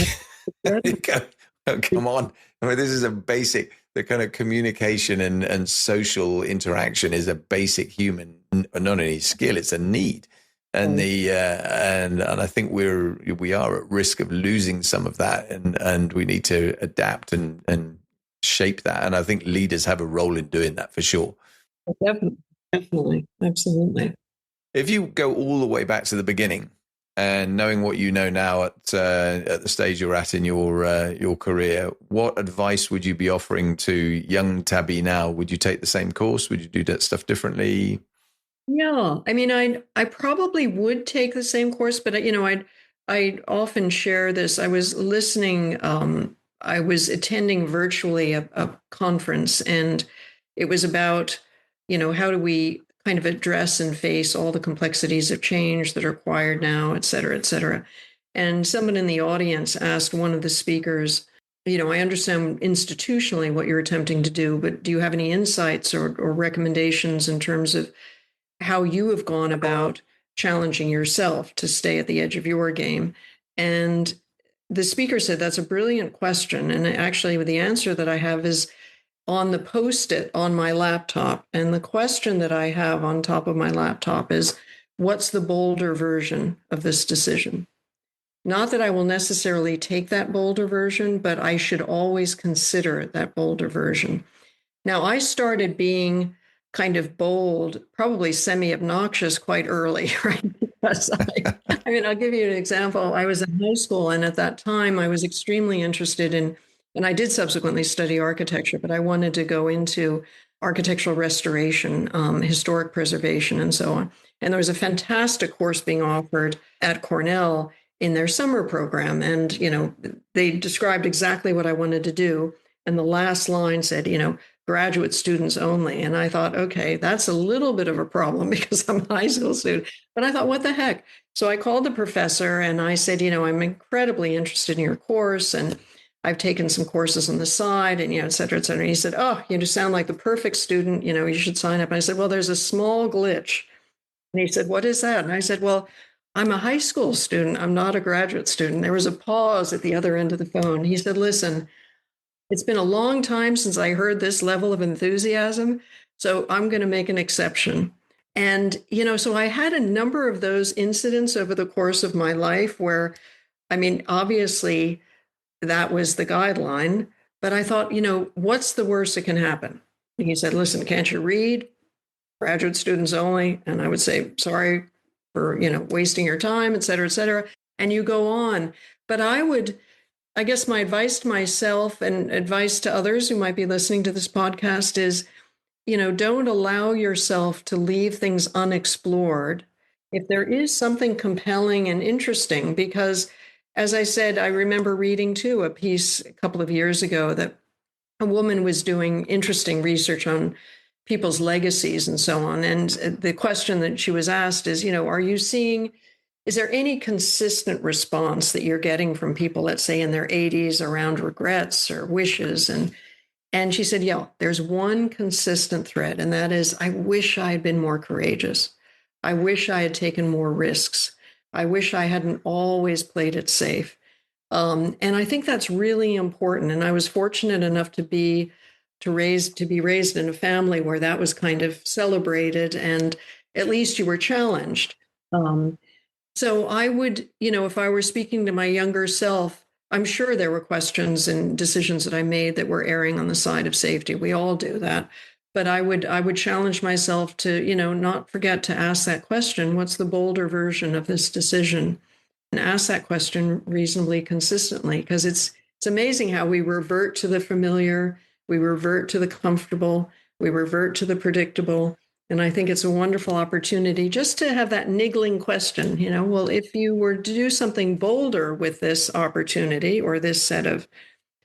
go, "Oh, come on." This is a basic, the kind of communication and social interaction is a basic human, not only skill, it's a need. And and I think we are at risk of losing some of that, and we need to adapt and shape that. And I think leaders have a role in doing that for sure. Definitely, absolutely. If you go all the way back to the beginning, and knowing what you know now at the stage you're at in your career, what advice would you be offering to young Tabi now? Would you take the same course? Would you do that stuff differently? Yeah, I probably would take the same course, but I often share this. I was listening. I was attending virtually a conference, and it was about how do we kind of address and face all the complexities of change that are required now, et cetera, et cetera. And someone in the audience asked one of the speakers, I understand institutionally what you're attempting to do, but do you have any insights or recommendations in terms of how you have gone about challenging yourself to stay at the edge of your game? And the speaker said, that's a brilliant question. And actually, the answer that I have is on the Post-it on my laptop. And the question that I have on top of my laptop is, what's the bolder version of this decision? Not that I will necessarily take that bolder version, but I should always consider that bolder version. Now, I started being kind of bold, probably semi-obnoxious quite early, right? Because I'll give you an example. I was in high school, and at that time, I was extremely interested in, and I did subsequently study architecture, but I wanted to go into architectural restoration, historic preservation, and so on. And there was a fantastic course being offered at Cornell in their summer program. And, they described exactly what I wanted to do. And the last line said, graduate students only. And I thought, okay, that's a little bit of a problem because I'm a high school student. But I thought, what the heck? So I called the professor and I said, I'm incredibly interested in your course, and I've taken some courses on the side, and, et cetera, et cetera. And he said, oh, you just sound like the perfect student. You should sign up. And I said, well, there's a small glitch. And he said, what is that? And I said, well, I'm a high school student. I'm not a graduate student. There was a pause at the other end of the phone. He said, listen, it's been a long time since I heard this level of enthusiasm, so I'm going to make an exception. And, so I had a number of those incidents over the course of my life where, obviously that was the guideline, but I thought, what's the worst that can happen? And he said, listen, can't you read? Graduate students only. And I would say, sorry for, wasting your time, et cetera, et cetera. And you go on. But I guess my advice to myself and advice to others who might be listening to this podcast is, don't allow yourself to leave things unexplored if there is something compelling and interesting. Because, as I said, I remember reading too a piece a couple of years ago that a woman was doing interesting research on people's legacies and so on. And the question that she was asked is, is there any consistent response that you're getting from people, let's say in their 80s, around regrets or wishes? And she said, yeah, there's one consistent thread, and that is, I wish I had been more courageous. I wish I had taken more risks. I wish I hadn't always played it safe. And I think that's really important. And I was fortunate enough to be raised in a family where that was kind of celebrated, and at least you were challenged. Um, so I would, if I were speaking to my younger self, I'm sure there were questions and decisions that I made that were erring on the side of safety. We all do that. But I would challenge myself to, not forget to ask that question, what's the bolder version of this decision? And ask that question reasonably consistently, because it's amazing how we revert to the familiar, we revert to the comfortable, we revert to the predictable. And I think it's a wonderful opportunity just to have that niggling question, well, if you were to do something bolder with this opportunity or this set of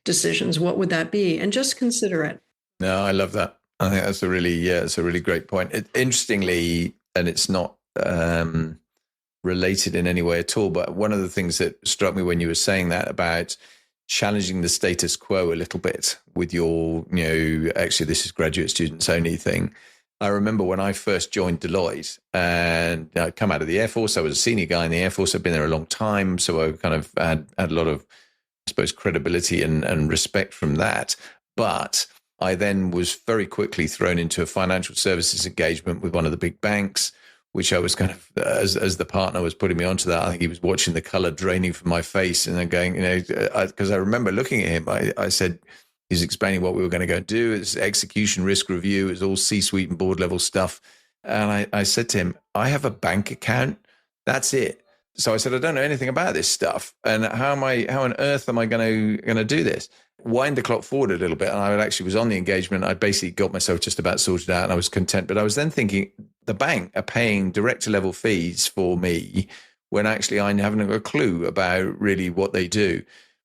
decisions, what would that be? And just consider it. No, I love that. I think that's it's a really great point. Interestingly, and it's not related in any way at all, but one of the things that struck me when you were saying that about challenging the status quo a little bit with your, actually this is graduate students only thing. I remember when I first joined Deloitte and I'd come out of the Air Force. I was a senior guy in the Air Force. I'd been there a long time. So I kind of had a lot of, I suppose, credibility and respect from that. But I then was very quickly thrown into a financial services engagement with one of the big banks, which I was kind of, as the partner was putting me onto that, I think he was watching the color draining from my face and then going, because I remember looking at him, I said, he's explaining what we were going to go and do. It's execution risk review. It's all C-suite and board level stuff. And I said to him, I have a bank account. That's it. So I said, I don't know anything about this stuff. And how on earth am I going to do this? Wind the clock forward a little bit. And I actually was on the engagement. I basically got myself just about sorted out and I was content. But I was then thinking the bank are paying director level fees for me when actually I haven't got a clue about really what they do.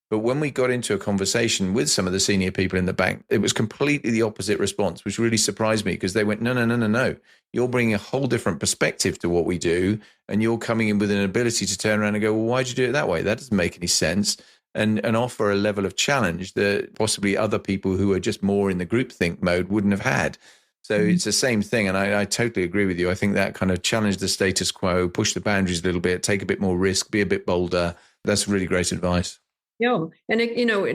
But when we got into a conversation with some of the senior people in the bank, it was completely the opposite response, which really surprised me because they went, no. You're bringing a whole different perspective to what we do. And you're coming in with an ability to turn around and go, well, why'd you do it that way? That doesn't make any sense. And offer a level of challenge that possibly other people who are just more in the groupthink mode wouldn't have had. So It's the same thing. And I totally agree with you. I think that kind of challenge the status quo, push the boundaries a little bit, take a bit more risk, be a bit bolder. That's really great advice. Yeah. And,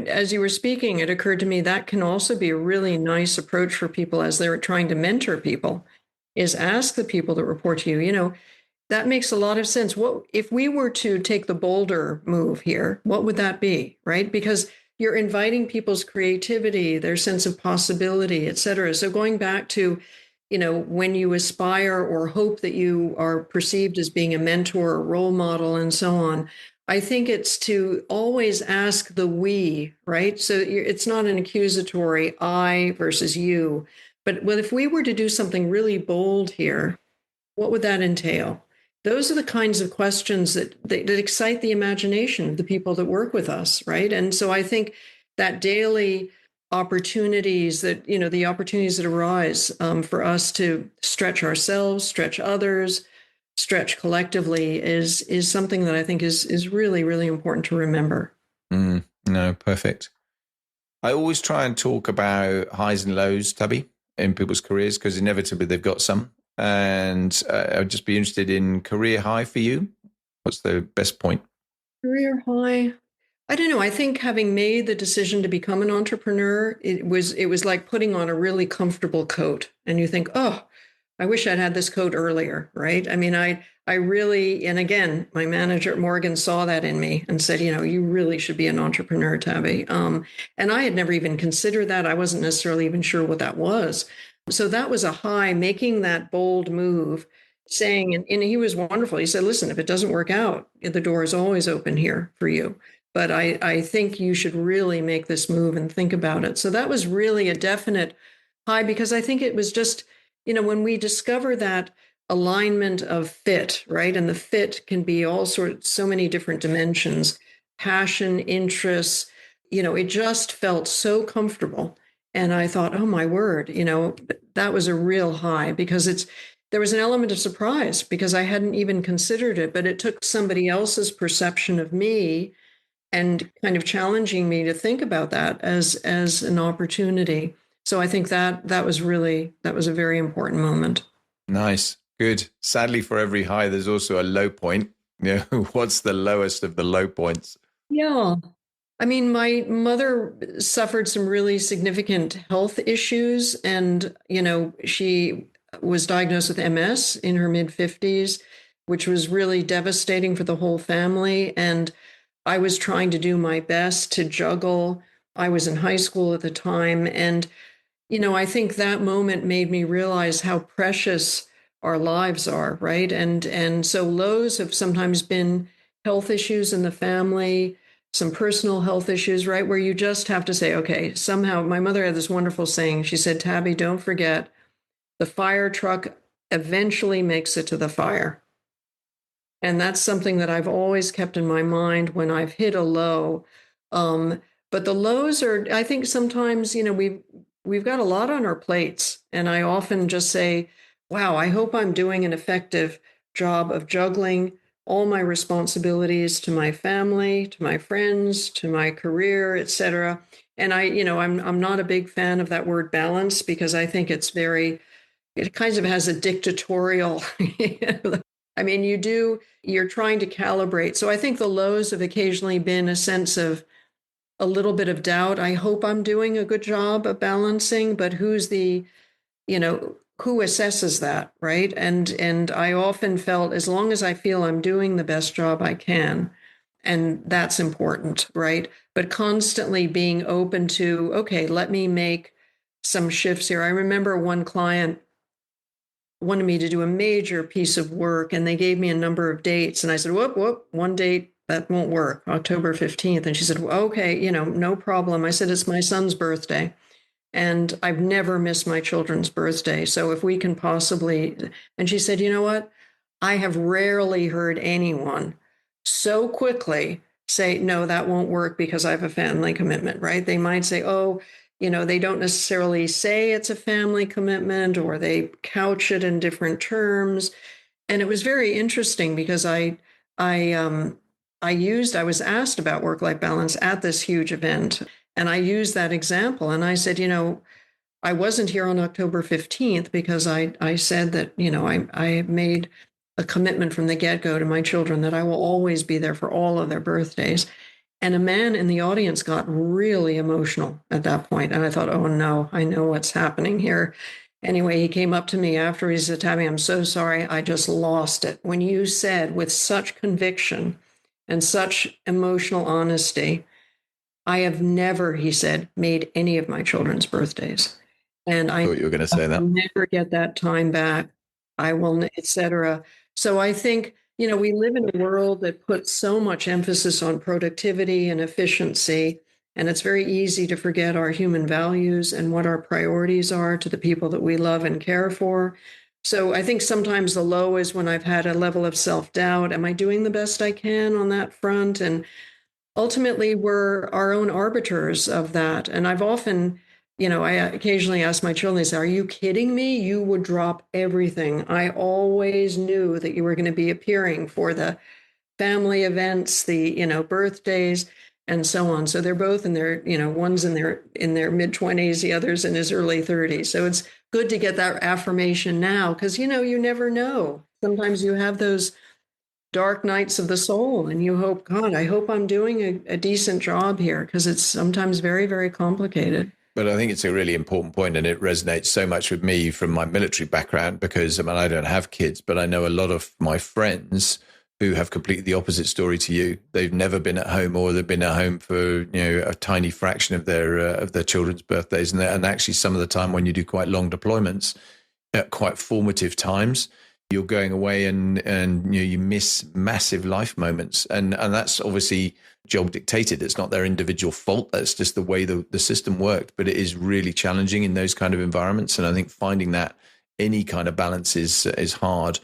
as you were speaking, it occurred to me that can also be a really nice approach for people as they're trying to mentor people, is ask the people that report to you, that makes a lot of sense. What if we were to take the bolder move here, what would that be, right? Because you're inviting people's creativity, their sense of possibility, et cetera. So going back to, when you aspire or hope that you are perceived as being a mentor or role model and so on, I think it's to always ask the we, right? So it's not an accusatory I versus you. But if we were to do something really bold here, what would that entail? Those are the kinds of questions that excite the imagination of the people that work with us, right? And so I think that daily opportunities the opportunities that arise for us to stretch ourselves, stretch others, stretch collectively is something that I think is really, really important to remember. No, perfect. I always try and talk about highs and lows, Tabi, in people's careers, because inevitably they've got some. And I'd just be interested in career high for you. What's the best point? Career high. I don't know. I think having made the decision to become an entrepreneur, it was like putting on a really comfortable coat. And you think, oh, I wish I'd had this coat earlier, right? I mean, I really, and again, my manager at Morgan saw that in me and said, you really should be an entrepreneur, Tabi. And I had never even considered that. I wasn't necessarily even sure what that was. So that was a high, making that bold move, saying, and he was wonderful. He said, listen, if it doesn't work out, the door is always open here for you. But I think you should really make this move and think about it. So that was really a definite high, because I think it was just, when we discover that alignment of fit, right? And the fit can be so many different dimensions, passion, interests, it just felt so comfortable. And I thought, oh my word, that was a real high, because there was an element of surprise because I hadn't even considered it, but it took somebody else's perception of me and kind of challenging me to think about that as an opportunity. So I think that was a very important moment. Nice. Good. Sadly, for every high, there's also a low point. Yeah. What's the lowest of the low points? Yeah. I mean, my mother suffered some really significant health issues, and, she was diagnosed with MS in her mid 50s, which was really devastating for the whole family. And I was trying to do my best to juggle. I was in high school at the time. And, I think that moment made me realize how precious our lives are, right? And so lows have sometimes been health issues in the family, some personal health issues, right? Where you just have to say, okay, somehow my mother had this wonderful saying. She said, Tabby, don't forget, the fire truck eventually makes it to the fire. And that's something that I've always kept in my mind when I've hit a low. Um, but the lows are, I think sometimes, we've got a lot on our plates. And I often just say, wow, I hope I'm doing an effective job of juggling all my responsibilities to my family, to my friends, to my career, et cetera. And I'm not a big fan of that word balance, because I think it kind of has a dictatorial. I mean, you're trying to calibrate. So I think the lows have occasionally been a sense of a little bit of doubt. I hope I'm doing a good job of balancing, but who assesses that, right? And I often felt, as long as I feel I'm doing the best job I can, and that's important, right? But constantly being open to, okay, let me make some shifts here. I remember one client wanted me to do a major piece of work, and they gave me a number of dates. And I said, whoop, one date, that won't work, October 15th. And she said, well, okay, no problem. I said, it's my son's birthday, and I've never missed my children's birthday. So if we can possibly, and she said, you know what? I have rarely heard anyone so quickly say, no, that won't work because I have a family commitment, right? They might say, oh, they don't necessarily say it's a family commitment, or they couch it in different terms. And it was very interesting because I I was asked about work-life balance at this huge event, and I used that example. And I said, I wasn't here on October 15th because I said that, I made a commitment from the get-go to my children that I will always be there for all of their birthdays. And a man in the audience got really emotional at that point. And I thought, oh no, I know what's happening here. Anyway, he came up to me after. He said, Tabby, I'm so sorry. I just lost it. When you said with such conviction and such emotional honesty, I have never, he said, made any of my children's birthdays. And I thought you were going to say that. will never get that time back. I will, et cetera. So I think, we live in a world that puts so much emphasis on productivity and efficiency, and it's very easy to forget our human values and what our priorities are to the people that we love and care for. So I think sometimes the low is when I've had a level of self-doubt. Am I doing the best I can on that front? And ultimately, we're our own arbiters of that. And I've often, I occasionally ask my children, they say, are you kidding me? You would drop everything. I always knew that you were going to be appearing for the family events, the, birthdays, and so on. So they're both in their, one's in their mid-20s, the other's in his early 30s. So it's good to get that affirmation now, because, you never know. Sometimes you have those dark nights of the soul, and you hope, God, I hope I'm doing a decent job here, because it's sometimes very, very complicated. But I think it's a really important point, and it resonates so much with me from my military background, because I don't have kids, but I know a lot of my friends who have completely the opposite story to you. They've never been at home, or they've been at home for a tiny fraction of their children's birthdays, and actually some of the time when you do quite long deployments at quite formative times, you're going away and you miss massive life moments, and that's obviously job dictated. It's not their individual fault. That's just the way the system worked. But it is really challenging in those kind of environments, and I think finding that any kind of balance is hard.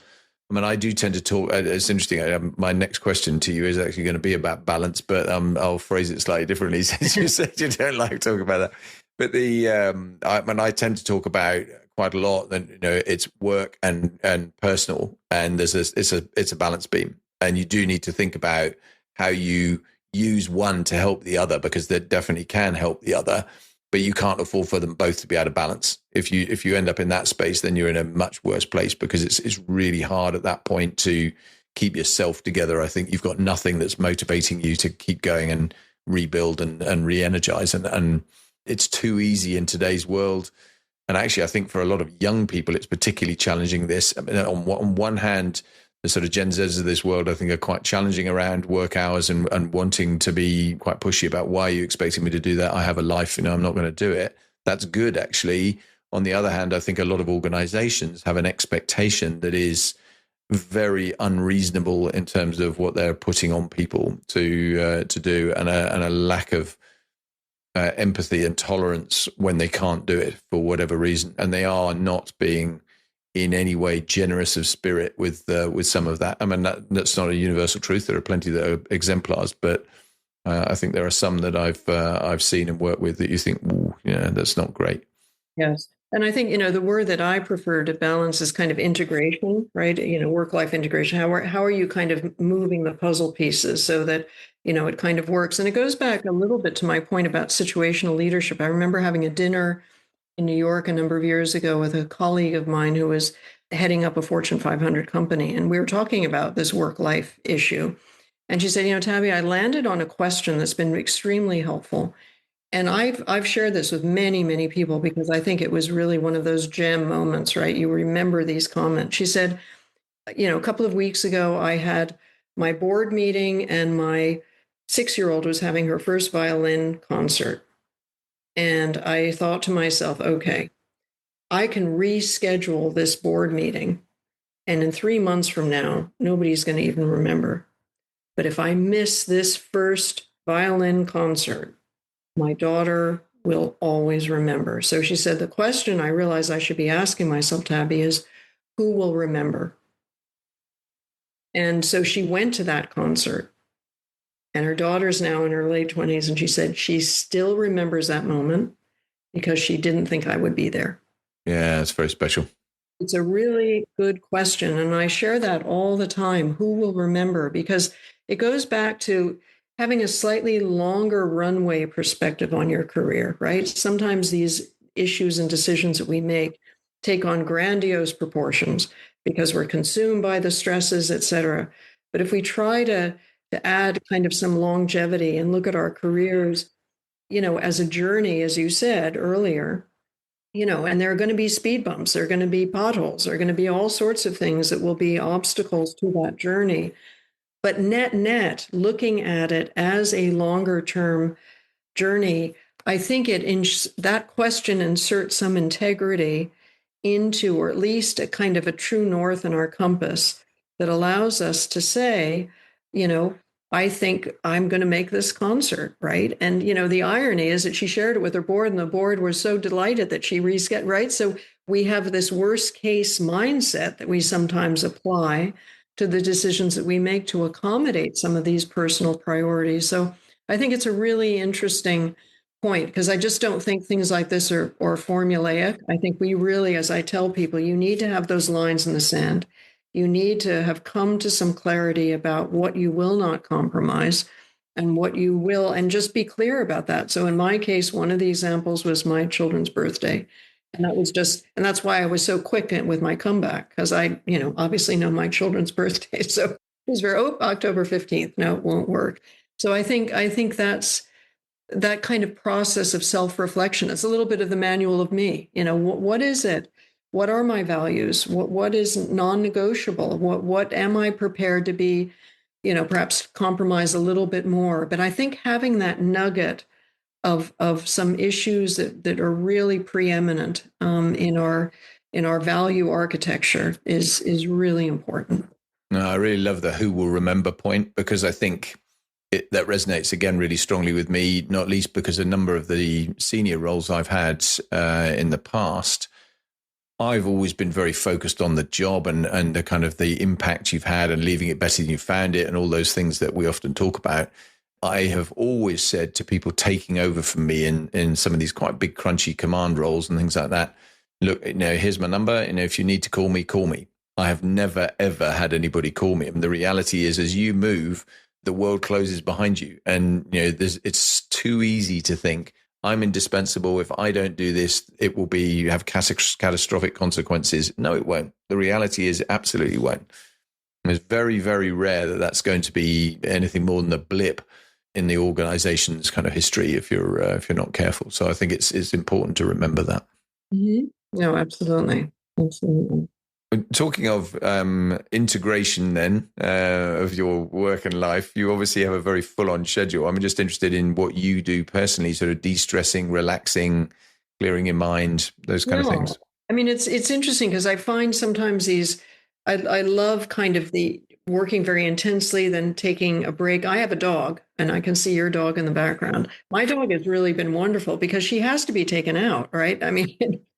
I do tend to talk. It's interesting. My next question to you is actually going to be about balance, but I'll phrase it slightly differently since you said you don't like talking about that. But I tend to talk about quite a lot that it's work and personal, and it's a balance beam, and you do need to think about how you use one to help the other, because they definitely can help the other, but you can't afford for them both to be out of balance. If you end up in that space, then you're in a much worse place, because it's really hard at that point to keep yourself together, I think you've got nothing that's motivating you to keep going and rebuild and re-energize. And it's too easy in today's world. And actually, I think for a lot of young people, it's particularly challenging this. I mean, on one hand, the sort of Gen Zs of this world, I think, are quite challenging around work hours and wanting to be quite pushy about, why are you expecting me to do that? I have a life, I'm not going to do it. That's good, actually. On the other hand, I think a lot of organizations have an expectation that is very unreasonable in terms of what they're putting on people to do, and a lack of empathy and tolerance when they can't do it for whatever reason. And they are not being in any way generous of spirit with some of that. I mean, that's not a universal truth. There are plenty that are exemplars, but I think there are some that I've seen and worked with that you think, ooh, that's not great. Yes. And I think, the word that I prefer to balance is kind of integration, right? Work-life integration. How are you kind of moving the puzzle pieces so that, it kind of works? And it goes back a little bit to my point about situational leadership. I remember having a dinner in New York a number of years ago with a colleague of mine who was heading up a Fortune 500 company. And we were talking about this work-life issue. And she said, Tabi, I landed on a question that's been extremely helpful. And I've shared this with many, many people because I think it was really one of those gem moments, right? You remember these comments. She said, a couple of weeks ago, I had my board meeting and my 6-year-old was having her first violin concert. And I thought to myself, okay, I can reschedule this board meeting. And in 3 months from now, nobody's going to even remember. But if I miss this first violin concert, my daughter will always remember. So she said, the question I realize I should be asking myself, Tabi, is who will remember? And so she went to that concert. And her daughter's now in her late 20s. And she said she still remembers that moment because she didn't think I would be there. Yeah, it's very special. It's a really good question. And I share that all the time. Who will remember? Because it goes back to having a slightly longer runway perspective on your career, right? Sometimes these issues and decisions that we make take on grandiose proportions because we're consumed by the stresses, et cetera. But if we try to add kind of some longevity and look at our careers, as a journey, as you said earlier, and there are going to be speed bumps, there are going to be potholes, there are going to be all sorts of things that will be obstacles to that journey. But net, looking at it as a longer term journey, I think that question inserts some integrity into, or at least a kind of a true north in our compass that allows us to say, I think I'm going to make this concert, right? And, the irony is that she shared it with her board and the board was so delighted that she rescheduled, right? So we have this worst case mindset that we sometimes apply to the decisions that we make to accommodate some of these personal priorities. So I think it's a really interesting point because I just don't think things like this are formulaic. I think we really, as I tell people, you need to have those lines in the sand. You need to have come to some clarity about what you will not compromise and what you will, and just be clear about that. So in my case, one of the examples was my children's birthday. And that's why I was so quick with my comeback, because I, obviously know my children's birthday. So it was October 15th. No, it won't work. So I think that's that kind of process of self-reflection. It's a little bit of the manual of me. What is it? What are my values? What is non-negotiable? What am I prepared to be, perhaps compromise a little bit more? But I think having that nugget of some issues that are really preeminent in our value architecture is really important. No, I really love the who will remember point, because I think that resonates again really strongly with me, not least because a number of the senior roles I've had in the past, I've always been very focused on the job and the kind of the impact you've had and leaving it better than you found it and all those things that we often talk about. I have always said to people taking over from me in some of these quite big crunchy command roles and things like that, look, here's my number. If you need to call me, call me. I have never, ever had anybody call me. And the reality is, as you move, the world closes behind you. And, it's too easy to think, I'm indispensable. If I don't do this, it will have catastrophic consequences. No, it won't. The reality is it absolutely won't. It's very, very rare that that's going to be anything more than a blip in the organization's kind of history if you're not careful. So I think it's important to remember that. Mm-hmm. No, absolutely. Absolutely. Talking of integration then of your work and life, you obviously have a very full-on schedule. I'm just interested in what you do personally, sort of de-stressing, relaxing, clearing your mind, those kind of things. I mean, it's interesting because I find sometimes I love kind of the working very intensely, then taking a break. I have a dog, and I can see your dog in the background. My dog has really been wonderful because she has to be taken out, right? I mean,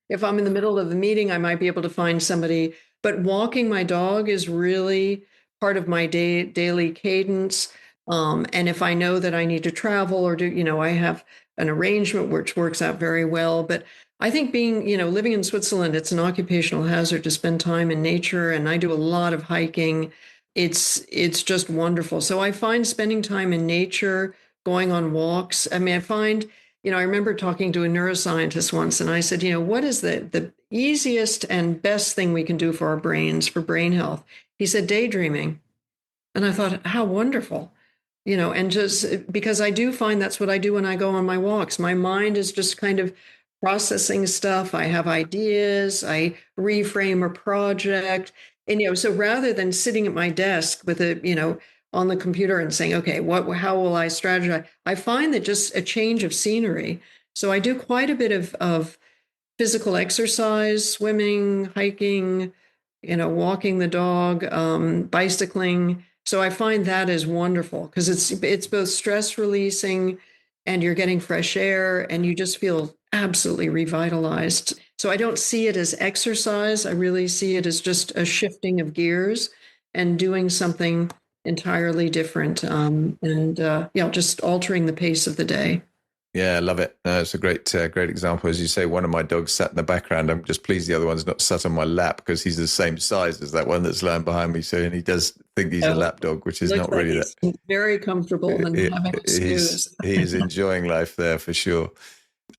if I'm in the middle of the meeting, I might be able to find somebody, but walking my dog is really part of my daily cadence. And if I know that I need to travel or I have an arrangement which works out very well. But I think living in Switzerland, it's an occupational hazard to spend time in nature, and I do a lot of hiking. It's just wonderful. So I find spending time in nature, going on walks. I mean, I find, I remember talking to a neuroscientist once, and I said, what is the easiest and best thing we can do for our brains, for brain health? He said, daydreaming. And I thought, how wonderful. And just because I do find that's what I do when I go on my walks. My mind is just kind of processing stuff. I have ideas. I reframe a project. And, so rather than sitting at my desk with on the computer and saying, okay, how will I strategize? I find that just a change of scenery. So I do quite a bit of physical exercise, swimming, hiking, walking the dog, bicycling. So I find that is wonderful because it's both stress releasing and you're getting fresh air and you just feel absolutely revitalized. So I don't see it as exercise. I really see it as just a shifting of gears and doing something entirely different. Just altering the pace of the day. Yeah, I love it. It's a great example. As you say, one of my dogs sat in the background. I'm just pleased the other one's not sat on my lap because he's the same size as that one that's lying behind me. So, and he does think he's a lap dog, which is not like really that. Very comfortable and having a snooze. He's enjoying life there for sure.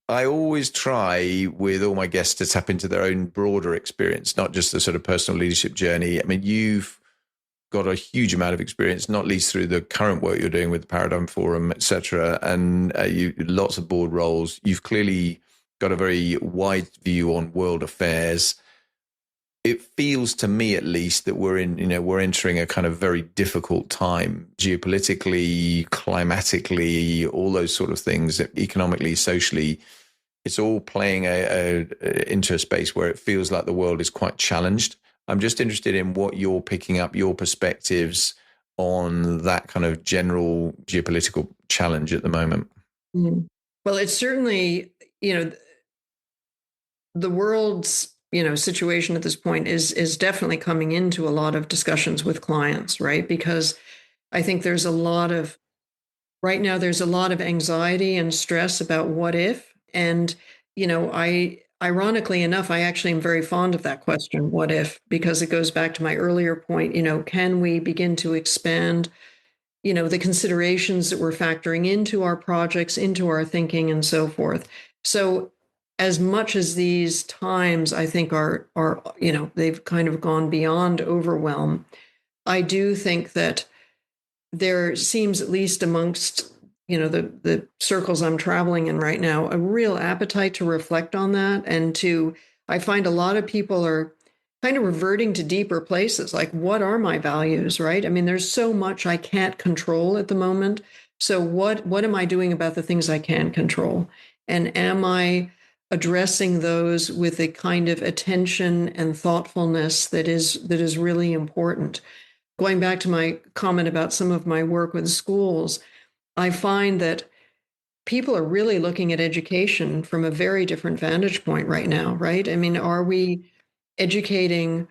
I always try with all my guests to tap into their own broader experience, not just the sort of personal leadership journey. I mean, you've got a huge amount of experience, not least through the current work you're doing with the Paradigm Forum, etc., and you lots of board roles. You've clearly got a very wide view on world affairs. It feels to me, at least, that we're entering a kind of very difficult time, geopolitically, climatically, all those sort of things, economically, socially. It's all playing into a space where it feels like the world is quite challenged. I'm just interested in what you're picking up, your perspectives on that kind of general geopolitical challenge at the moment. Well, it's certainly, the world's, situation at this point is definitely coming into a lot of discussions with clients, right? Because I think right now there's a lot of anxiety and stress about what if. And, ironically enough, I actually am very fond of that question, what if, because it goes back to my earlier point, can we begin to expand, the considerations that we're factoring into our projects, into our thinking and so forth. So as much as these times I think are, they've kind of gone beyond overwhelm, I do think that there seems, at least amongst the circles I'm traveling in right now, a real appetite to reflect on that. And I find a lot of people are kind of reverting to deeper places, like what are my values, right? I mean, there's so much I can't control at the moment. So what am I doing about the things I can control? And am I addressing those with a kind of attention and thoughtfulness that is really important? Going back to my comment about some of my work with schools, I find that people are really looking at education from a very different vantage point right now, right? I mean, are we educating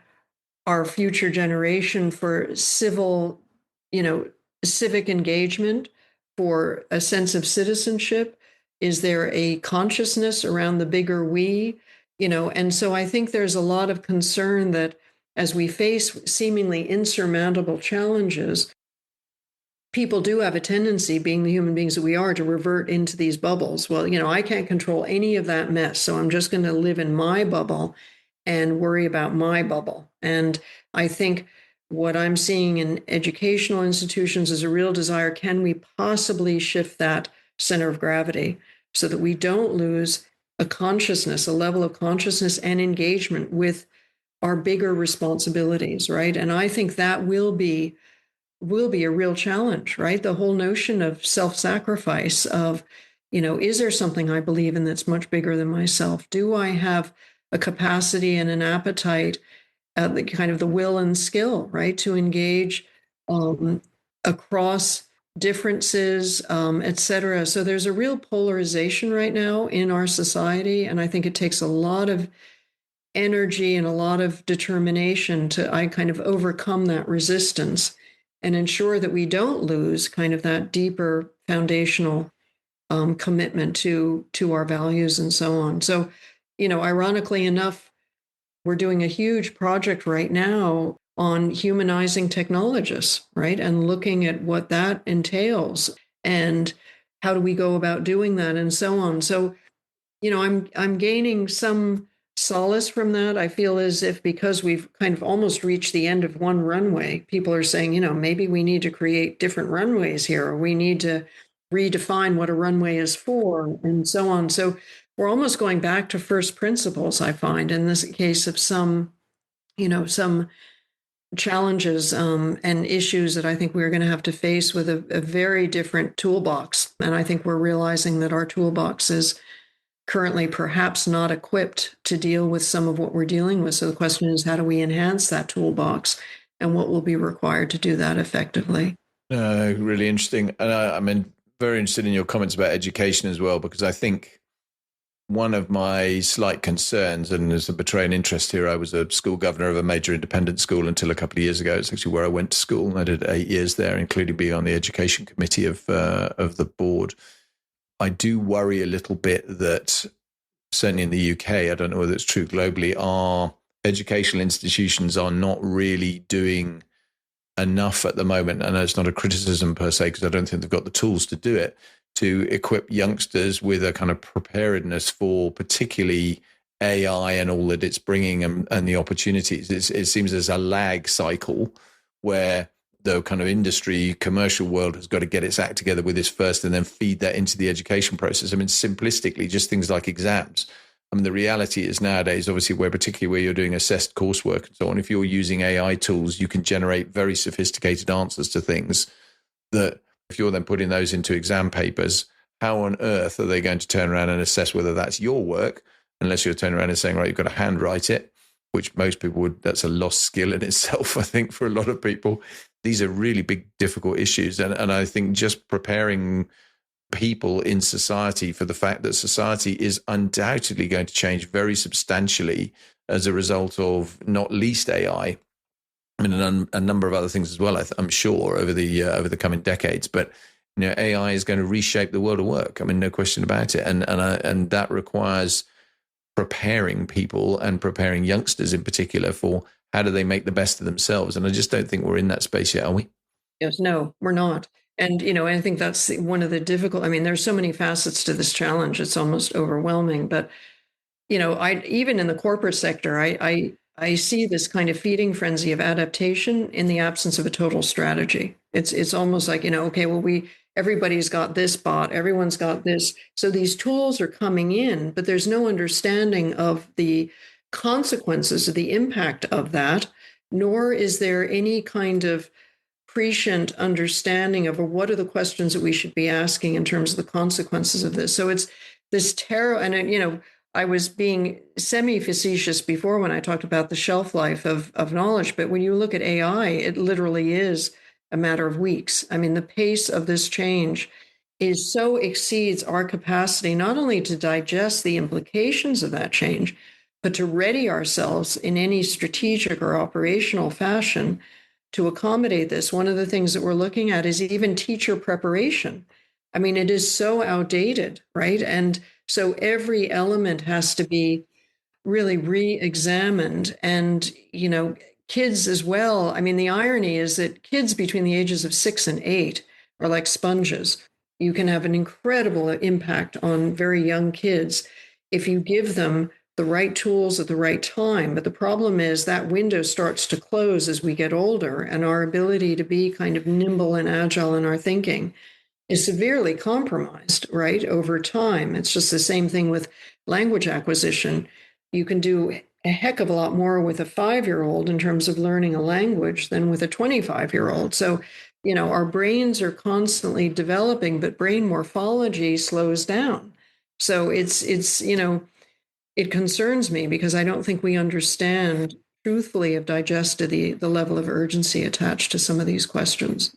our future generation for civic engagement, for a sense of citizenship? Is there a consciousness around the bigger we? And so I think there's a lot of concern that as we face seemingly insurmountable challenges, people do have a tendency, being the human beings that we are, to revert into these bubbles. Well, I can't control any of that mess, so I'm just going to live in my bubble and worry about my bubble. And I think what I'm seeing in educational institutions is a real desire. Can we possibly shift that center of gravity so that we don't lose a consciousness, a level of consciousness and engagement with our bigger responsibilities, right? And I think that will be a real challenge, right? The whole notion of self-sacrifice of, is there something I believe in that's much bigger than myself? Do I have a capacity and an appetite, the kind of the will and skill, right, to engage across differences, et cetera? So there's a real polarization right now in our society, and I think it takes a lot of energy and a lot of determination to I kind of overcome that resistance and ensure that we don't lose kind of that deeper foundational commitment to our values and so on. So, ironically enough, we're doing a huge project right now on humanizing technologists, right? And looking at what that entails and how do we go about doing that and so on. So, I'm gaining some solace from that. I feel as if because we've kind of almost reached the end of one runway, people are saying, maybe we need to create different runways here, or we need to redefine what a runway is for, and so on. So we're almost going back to first principles, I find, in this case of some challenges and issues that I think we're going to have to face with a very different toolbox. And I think we're realizing that our toolbox is currently perhaps not equipped to deal with some of what we're dealing with. So the question is, how do we enhance that toolbox and what will be required to do that effectively? Really interesting. And I'm very interested in your comments about education as well, because I think one of my slight concerns, and there's a betraying interest here, I was a school governor of a major independent school until a couple of years ago. It's actually where I went to school. I did 8 years there, including being on the education committee of the board. I do worry a little bit that certainly in the UK, I don't know whether it's true globally, our educational institutions are not really doing enough at the moment. And it's not a criticism per se, because I don't think they've got the tools to do it, to equip youngsters with a kind of preparedness for particularly AI and all that it's bringing and the opportunities. It seems there's a lag cycle where the kind of industry commercial world has got to get its act together with this first and then feed that into the education process. I mean, simplistically, just things like exams. I mean, the reality is nowadays, obviously, particularly where you're doing assessed coursework and so on, if you're using AI tools, you can generate very sophisticated answers to things that if you're then putting those into exam papers, how on earth are they going to turn around and assess whether that's your work, unless you're turning around and saying, right, you've got to handwrite it, which most people would, that's a lost skill in itself, I think, for a lot of people. These are really big, difficult issues. And I think just preparing people in society for the fact that society is undoubtedly going to change very substantially as a result of not least AI. I mean, a number of other things as well, I'm sure, over the coming decades. But AI is going to reshape the world of work. I mean, no question about it. And that requires preparing people and preparing youngsters in particular for how do they make the best of themselves. And I just don't think we're in that space yet, are we? Yes, no, we're not. And, I think that's one of the difficult, there's so many facets to this challenge. It's almost overwhelming. But, even in the corporate sector, I see this kind of feeding frenzy of adaptation in the absence of a total strategy. It's almost like, okay, well, everybody's got this bot, everyone's got this. So these tools are coming in, but there's no understanding of the consequences of the impact of that, nor is there any kind of prescient understanding of what are the questions that we should be asking in terms of the consequences of this. So it's this terror, and I was being semi-facetious before when I talked about the shelf life of knowledge, but when you look at AI, it literally is a matter of weeks. I mean, the pace of this change is so exceeds our capacity, not only to digest the implications of that change, but to ready ourselves in any strategic or operational fashion to accommodate this. One of the things that we're looking at is even teacher preparation. I mean, it is so outdated, right? And so every element has to be really re-examined. And, kids as well. I mean, the irony is that kids between the ages of 6 and 8 are like sponges. You can have an incredible impact on very young kids if you give them the right tools at the right time. But the problem is that window starts to close as we get older, and our ability to be kind of nimble and agile in our thinking is severely compromised, right, over time. It's just the same thing with language acquisition. You can do a heck of a lot more with a 5-year-old in terms of learning a language than with a 25-year-old. So, our brains are constantly developing, but brain morphology slows down. So it concerns me because I don't think we understand truthfully have digested the level of urgency attached to some of these questions.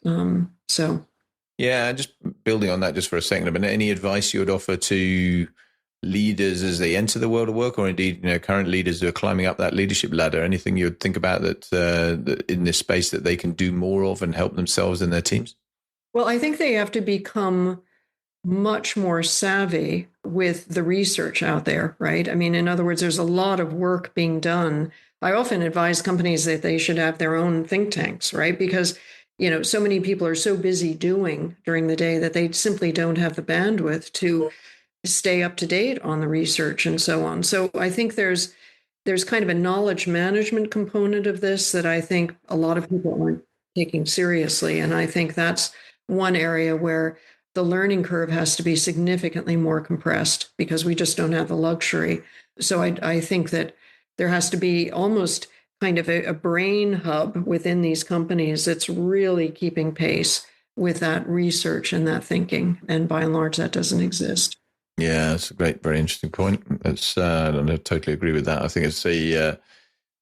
Yeah, just building on that just for a second, I mean, any advice you would offer to leaders as they enter the world of work, or indeed, current leaders who are climbing up that leadership ladder? Anything you would think about that in this space that they can do more of and help themselves and their teams? Well, I think they have to become much more savvy with the research out there, right? I mean, in other words, there's a lot of work being done. I often advise companies that they should have their own think tanks, right? Because, so many people are so busy doing during the day that they simply don't have the bandwidth to stay up to date on the research and so on. So I think there's kind of a knowledge management component of this that I think a lot of people aren't taking seriously. And I think that's one area where the learning curve has to be significantly more compressed because we just don't have the luxury. So I think that there has to be almost kind of a brain hub within these companies that's really keeping pace with that research and that thinking. And by and large, that doesn't exist. Yeah, that's a very interesting point. I totally agree with that. I think it's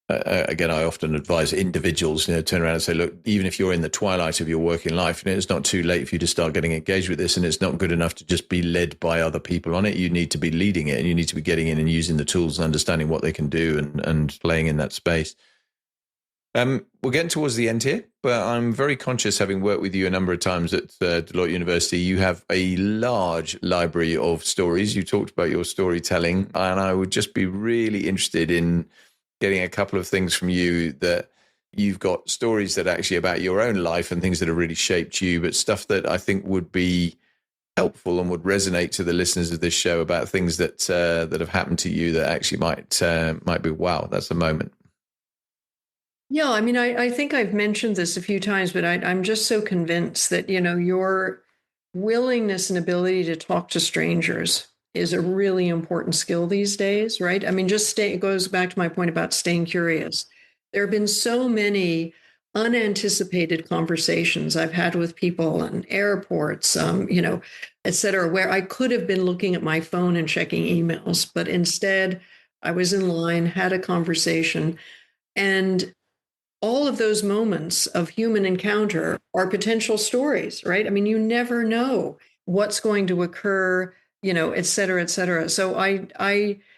again, I often advise individuals, turn around and say, look, even if you're in the twilight of your working life, it's not too late for you to start getting engaged with this. And it's not good enough to just be led by other people on it. You need to be leading it, and you need to be getting in and using the tools and understanding what they can do and playing in that space. We're getting towards the end here, but I'm very conscious, having worked with you a number of times at Deloitte University, you have a large library of stories. You talked about your storytelling, and I would just be really interested in getting a couple of things from you. That you've got stories that are actually about your own life and things that have really shaped you, but stuff that I think would be helpful and would resonate to the listeners of this show about things that that have happened to you that actually might be, wow, that's a moment. Yeah, I mean, I think I've mentioned this a few times, but I'm just so convinced that, your willingness and ability to talk to strangers is a really important skill these days, right? I mean, it goes back to my point about staying curious. There have been so many unanticipated conversations I've had with people in airports, et cetera, where I could have been looking at my phone and checking emails, but instead I was in line, had a conversation, and all of those moments of human encounter are potential stories, right? I mean, you never know what's going to occur, et cetera, et cetera. So and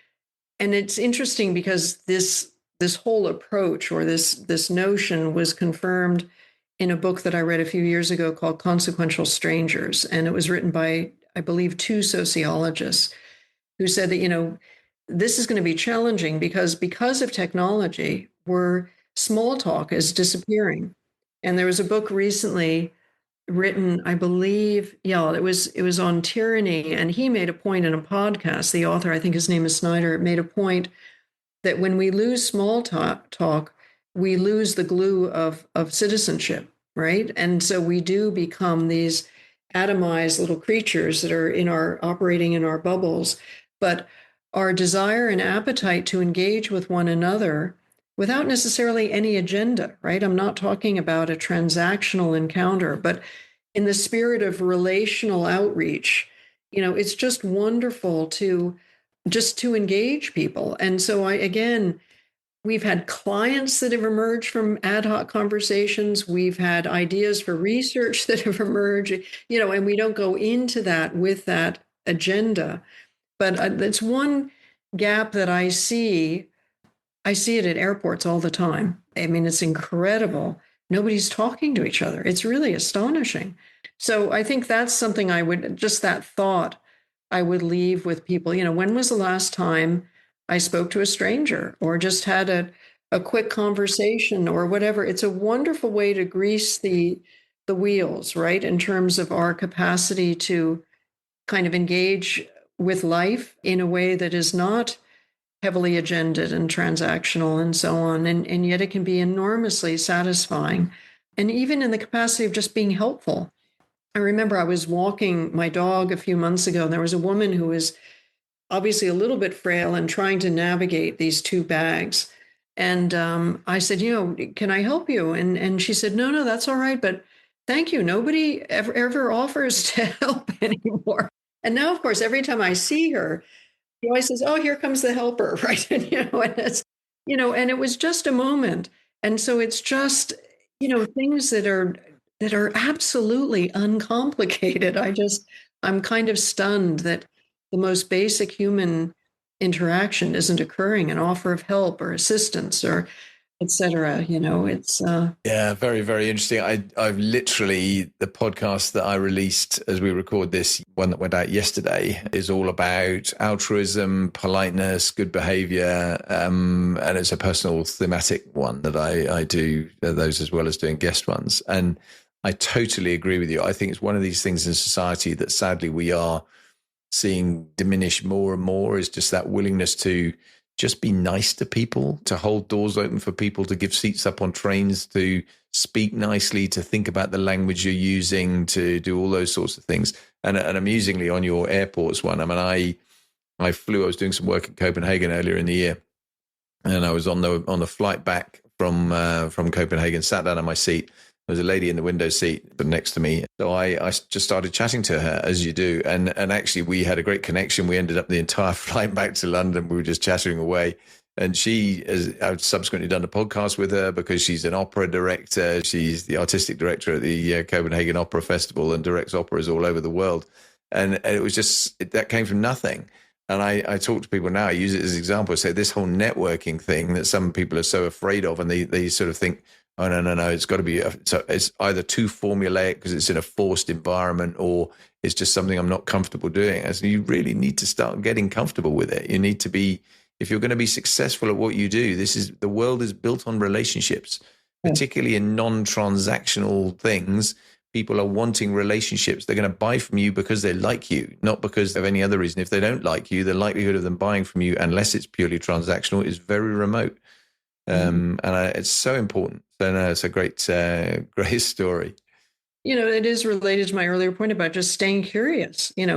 it's interesting because this whole approach, or this notion, was confirmed in a book that I read a few years ago called Consequential Strangers. And it was written by, I believe, 2 sociologists who said that, this is going to be challenging because of technology, small talk is disappearing. And there was a book recently written, I believe, it was on tyranny. And he made a point in a podcast, the author, I think his name is Snyder, made a point that when we lose small talk, we lose the glue of citizenship, right? And so we do become these atomized little creatures that are operating in our bubbles. But our desire and appetite to engage with one another without necessarily any agenda, right? I'm not talking about a transactional encounter, but in the spirit of relational outreach, it's just wonderful to engage people. And so we've had clients that have emerged from ad hoc conversations. We've had ideas for research that have emerged, and we don't go into that with that agenda. But it's one gap that I see. I see it at airports all the time. I mean, it's incredible. Nobody's talking to each other. It's really astonishing. So I think that's something that thought I would leave with people. When was the last time I spoke to a stranger or just had a quick conversation or whatever? It's a wonderful way to grease the wheels, right? In terms of our capacity to kind of engage with life in a way that is not heavily agended and transactional and so on. And yet it can be enormously satisfying. And even in the capacity of just being helpful. I remember I was walking my dog a few months ago, and there was a woman who was obviously a little bit frail and trying to navigate these two bags. And I said, can I help you? And she said, no, that's all right. But thank you. Nobody ever offers to help anymore. And now, of course, every time I see her, she always says, oh, here comes the helper, right? And, and it's, and it was just a moment. And so it's just, things that are absolutely uncomplicated. I'm kind of stunned that the most basic human interaction isn't occurring, an offer of help or assistance or et cetera. It's yeah, very, very interesting. I've literally, the podcast that I released as we record this, one that went out yesterday, is all about altruism, politeness, good behavior, and it's a personal thematic one that I do those as well as doing guest ones. And I totally agree with you. I think it's one of these things in society that sadly we are seeing diminish more and more, is just that willingness to just be nice to people, to hold doors open for people, to give seats up on trains, to speak nicely, to think about the language you're using, to do all those sorts of things. And amusingly, on your airports one, I mean, I was doing some work in Copenhagen earlier in the year, and I was on the flight back from Copenhagen, sat down on my seat. There was a lady in the window seat next to me. So I just started chatting to her, as you do. And actually, we had a great connection. We ended up the entire flight back to London. We were just chatting away. And I've subsequently done a podcast with her because she's an opera director. She's the artistic director at the Copenhagen Opera Festival and directs operas all over the world. And it was that came from nothing. And I talk to people now, I use it as an example, I say this whole networking thing that some people are so afraid of, and they sort of think, oh, no, it's got to be, it's either too formulaic because it's in a forced environment, or it's just something I'm not comfortable doing. And so you really need to start getting comfortable with it. You need to be, if you're going to be successful at what you do, the world is built on relationships, particularly in non-transactional things. People are wanting relationships. They're going to buy from you because they like you, not because of any other reason. If they don't like you, the likelihood of them buying from you, unless it's purely transactional, is very remote. And it's so important. So no, it's a great story. It is related to my earlier point about just staying curious. In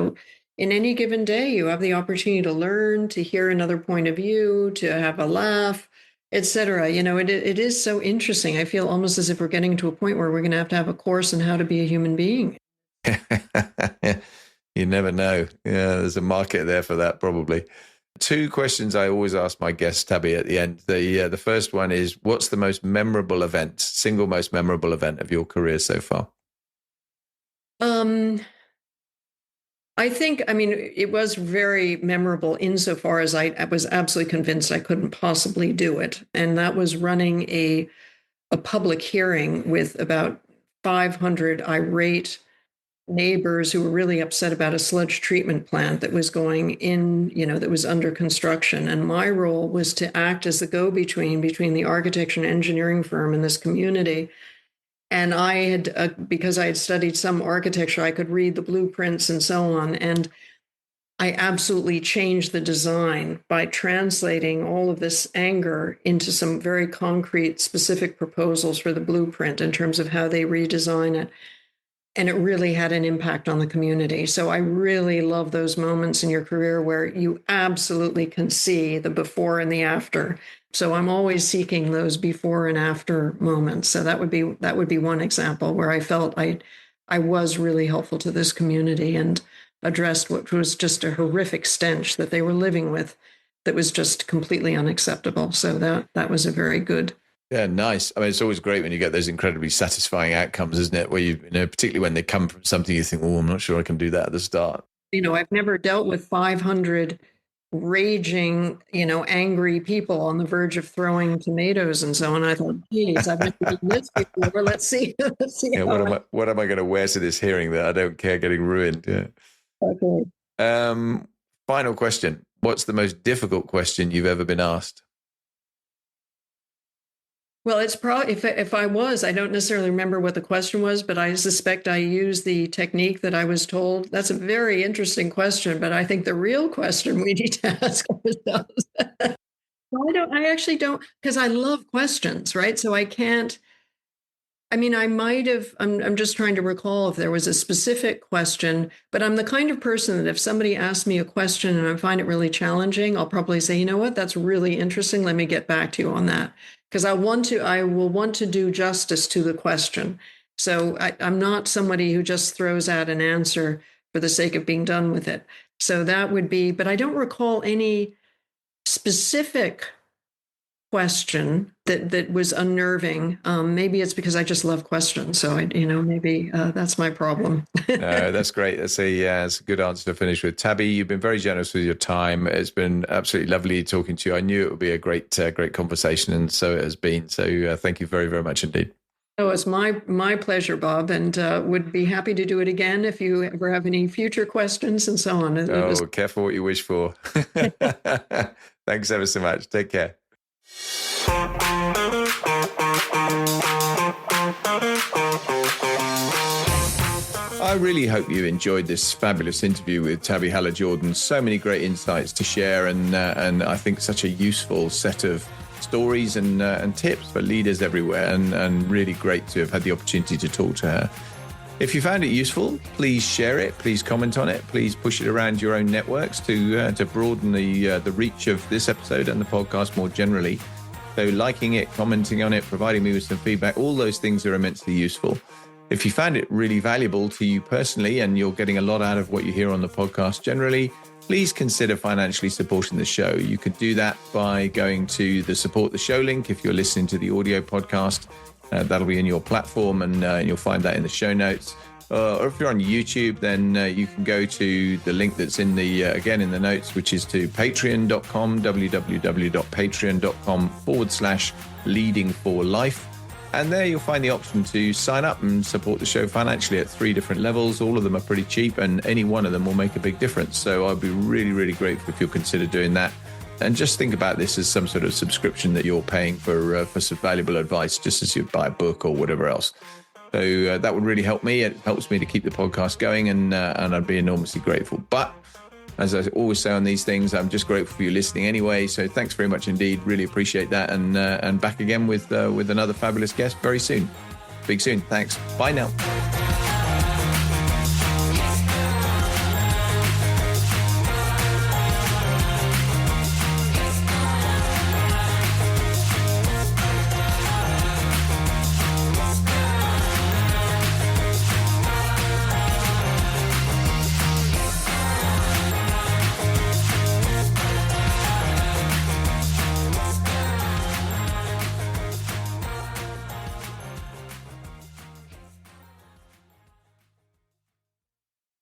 any given day, you have the opportunity to learn, to hear another point of view, to have a laugh, et cetera. It is so interesting. I feel almost as if we're getting to a point where we're going to have a course on how to be a human being. You never know. Yeah, there's a market there for that, probably. Two questions I always ask my guests, Tabi, at the end. The first one is, what's the most memorable event, single most memorable event of your career so far? I think, it was very memorable insofar as I was absolutely convinced I couldn't possibly do it. And that was running a public hearing with about 500 irate neighbors who were really upset about a sludge treatment plant that was going in, that was under construction. And my role was to act as the go-between between the architecture and engineering firm and this community. And I had, because I had studied some architecture, I could read the blueprints and so on. And I absolutely changed the design by translating all of this anger into some very concrete, specific proposals for the blueprint in terms of how they redesign it. And it really had an impact on the community. So I really love those moments in your career where you absolutely can see the before and the after. So I'm always seeking those before and after moments. So that would be one example where I felt I was really helpful to this community and addressed what was just a horrific stench that they were living with that was just completely unacceptable. So that was a very good. Yeah, nice. I mean, it's always great when you get those incredibly satisfying outcomes, isn't it? Where particularly when they come from something you think, oh, I'm not sure I can do that at the start. I've never dealt with 500 raging, angry people on the verge of throwing tomatoes and so on. I thought, geez, I've never done this before. Let's see. Yeah, what am I going to wear to this hearing that I don't care getting ruined? Yeah. Okay. Final question. What's the most difficult question you've ever been asked? Well, it's probably, if I was, I don't necessarily remember what the question was, but I suspect I used the technique that I was told. That's a very interesting question, but I think the real question we need to ask ourselves. I actually don't, because I love questions, right? So I can't, I mean, I might have, I'm just trying to recall if there was a specific question, but I'm the kind of person that if somebody asks me a question and I find it really challenging, I'll probably say, you know what, that's really interesting. Let me get back to you on that. Because I will want to do justice to the question. So I'm not somebody who just throws out an answer for the sake of being done with it. So that would be, but I don't recall any specific question that was unnerving. Maybe it's because I just love questions. So maybe that's my problem. No, that's great. That's a good answer to finish with. Tabi, you've been very generous with your time. It's been absolutely lovely talking to you. I knew it would be a great conversation, and so it has been. So thank you very, very much indeed. Oh, it's my pleasure, Bob, and would be happy to do it again if you ever have any future questions and so on. Careful what you wish for. Thanks ever so much. Take care. I really hope you enjoyed this fabulous interview with Tabi Haller-Jorden. So many great insights to share, and I think such a useful set of stories and tips for leaders everywhere, and really great to have had the opportunity to talk to her. If you found it useful, please share it, please comment on it, please push it around your own networks to broaden the reach of this episode and the podcast more generally. So liking it, commenting on it, providing me with some feedback, all those things are immensely useful. If you found it really valuable to you personally and you're getting a lot out of what you hear on the podcast generally, please consider financially supporting the show. You could do that by going to the Support the Show link if you're listening to the audio podcast. That'll be in your platform, and you'll find that in the show notes. Or if you're on YouTube, then you can go to the link that's in the notes, which is to patreon.com, www.patreon.com/leading4life. And there you'll find the option to sign up and support the show financially at 3 different levels. All of them are pretty cheap, and any one of them will make a big difference. So I'd be really, really grateful if you'll consider doing that. And just think about this as some sort of subscription that you're paying for some valuable advice, just as you buy a book or whatever else. So that would really help me. It helps me to keep the podcast going, and I'd be enormously grateful. But as I always say on these things, I'm just grateful for you listening anyway. So thanks very much indeed. Really appreciate that. And back again with another fabulous guest very soon. Speak soon. Thanks. Bye now.